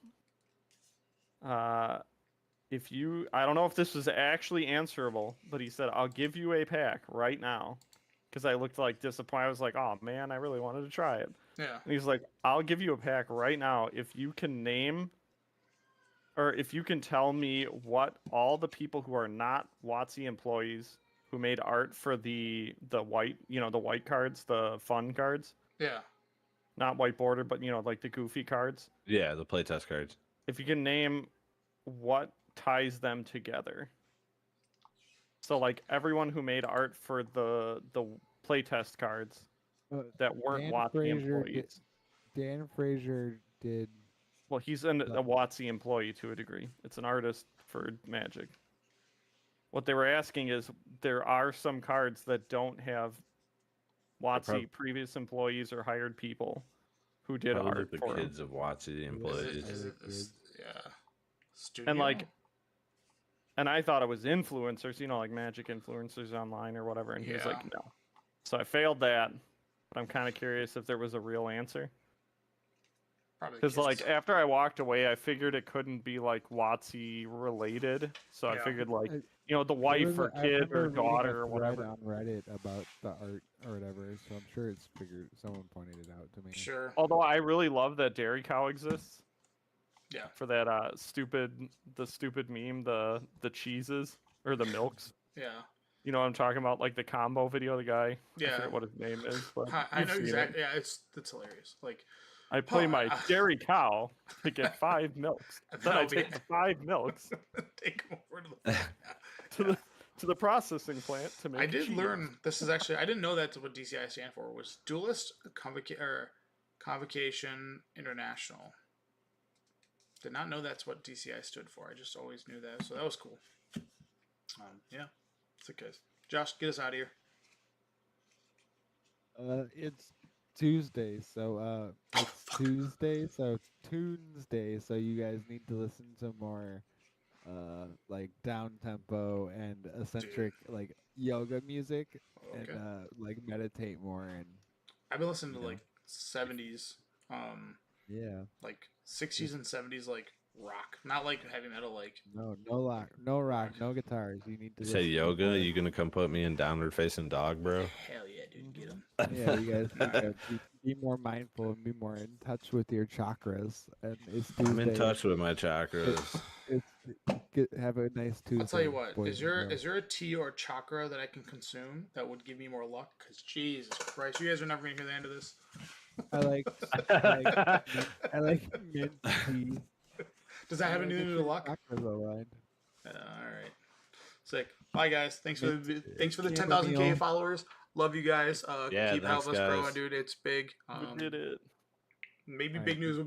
S4: if you I don't know if this was actually answerable, but he said, "I'll give you a pack right now." Cuz I looked like disappointed. I was like, "Oh man, I really wanted to try it."
S2: Yeah.
S4: And he's like, "I'll give you a pack right now if you can name or if you can tell me what all the people who are not WotC employees who made art for the white, the white cards, the fun cards,
S2: Yeah.
S4: not white border, but like the goofy cards.
S3: Yeah, the playtest cards.
S4: If you can name what ties them together. So like everyone who made art for the playtest cards
S1: Uh,
S4: that weren't
S1: Dan
S4: WotC
S1: Frazier
S4: employees.
S1: Dan Frazier did.
S4: Well, he's a WotC employee to a degree. It's an artist for Magic. What they were asking is there are some cards that don't have WotC previous employees or hired people who did
S3: Probably
S4: art
S3: like the
S4: for 'em.
S3: kids of WotC employees.
S2: Yeah. Studio.
S4: And like, and I thought it was influencers, you know, like Magic influencers online or whatever. And he was like, no. So I failed that, but I'm kind of curious if there was a real answer.
S2: Probably
S4: Because like
S2: kids.
S4: after I walked away, I figured it couldn't be like WotC related. So I
S2: Yeah.
S4: figured like,
S1: I-
S4: you know, the
S1: There
S4: wife
S1: was
S4: or
S1: I
S4: kid
S1: remember
S4: or
S1: reading a
S4: daughter or
S1: thread
S4: whatever.
S1: on Reddit about the art or whatever, so I'm sure it's figured. Someone pointed it out to me.
S2: Sure.
S4: Although I really love that Dairy Cow exists.
S2: Yeah.
S4: For that stupid meme, the cheeses or the milks.
S2: Yeah.
S4: You know what I'm talking about? Like the combo video, the guy. I
S2: Yeah.
S4: forget what his name is, but
S2: I
S4: you've
S2: know
S4: seen it.
S2: exactly. Yeah, it's hilarious. Like,
S4: I play
S2: Oh,
S4: my dairy cow to get 5 milks. Then I
S2: That'll be
S4: take the 5 milks
S2: take them over to the.
S4: to the processing plant to make.
S2: I did
S4: cheese.
S2: learn this is actually I didn't know that's what DCI stand for was Duelist Convocation International. Did not know that's what DCI stood for. I just always knew that, so that was cool. Yeah, that's it, guys. Josh, get us out of here.
S1: It's Tuesday, so it's Tuesday, so Tuesday, so you guys need to listen to more like down tempo and eccentric like yoga music
S2: Okay.
S1: and like meditate more and
S2: I've been listening to
S1: Yeah.
S2: like 70s,
S1: yeah.
S2: like 60s and 70s like rock, not like heavy metal. Like
S1: No rock, no guitars. You need to
S3: You say
S1: listen to
S3: yoga?
S1: more-
S3: You gonna come put me in downward facing dog, bro?
S2: hell yeah, dude, get them.
S1: Yeah, you guys need to be more mindful and be more in touch with your chakras. And it's Tuesday.
S3: I'm in touch with my chakras.
S1: Have a nice Tuesday.
S2: I'll tell you what.
S1: boys
S2: Is
S1: and
S2: there
S1: girls.
S2: is there a tea or chakra that I can consume that would give me more luck? Because Jesus Christ, you guys are never gonna hear the end of this.
S1: I like mint tea.
S2: Does that have anything to do with luck?
S1: Chakras aligned.
S2: All right, sick. Bye guys. Thanks for the
S1: Yeah,
S2: 10,000K
S1: Neil.
S2: followers. Love you guys.
S3: Yeah,
S2: Keep
S3: thanks,
S2: helping us grow,
S3: guys.
S2: dude. It's big.
S4: We did it.
S2: Maybe
S1: All
S2: big
S1: right.
S2: news will be.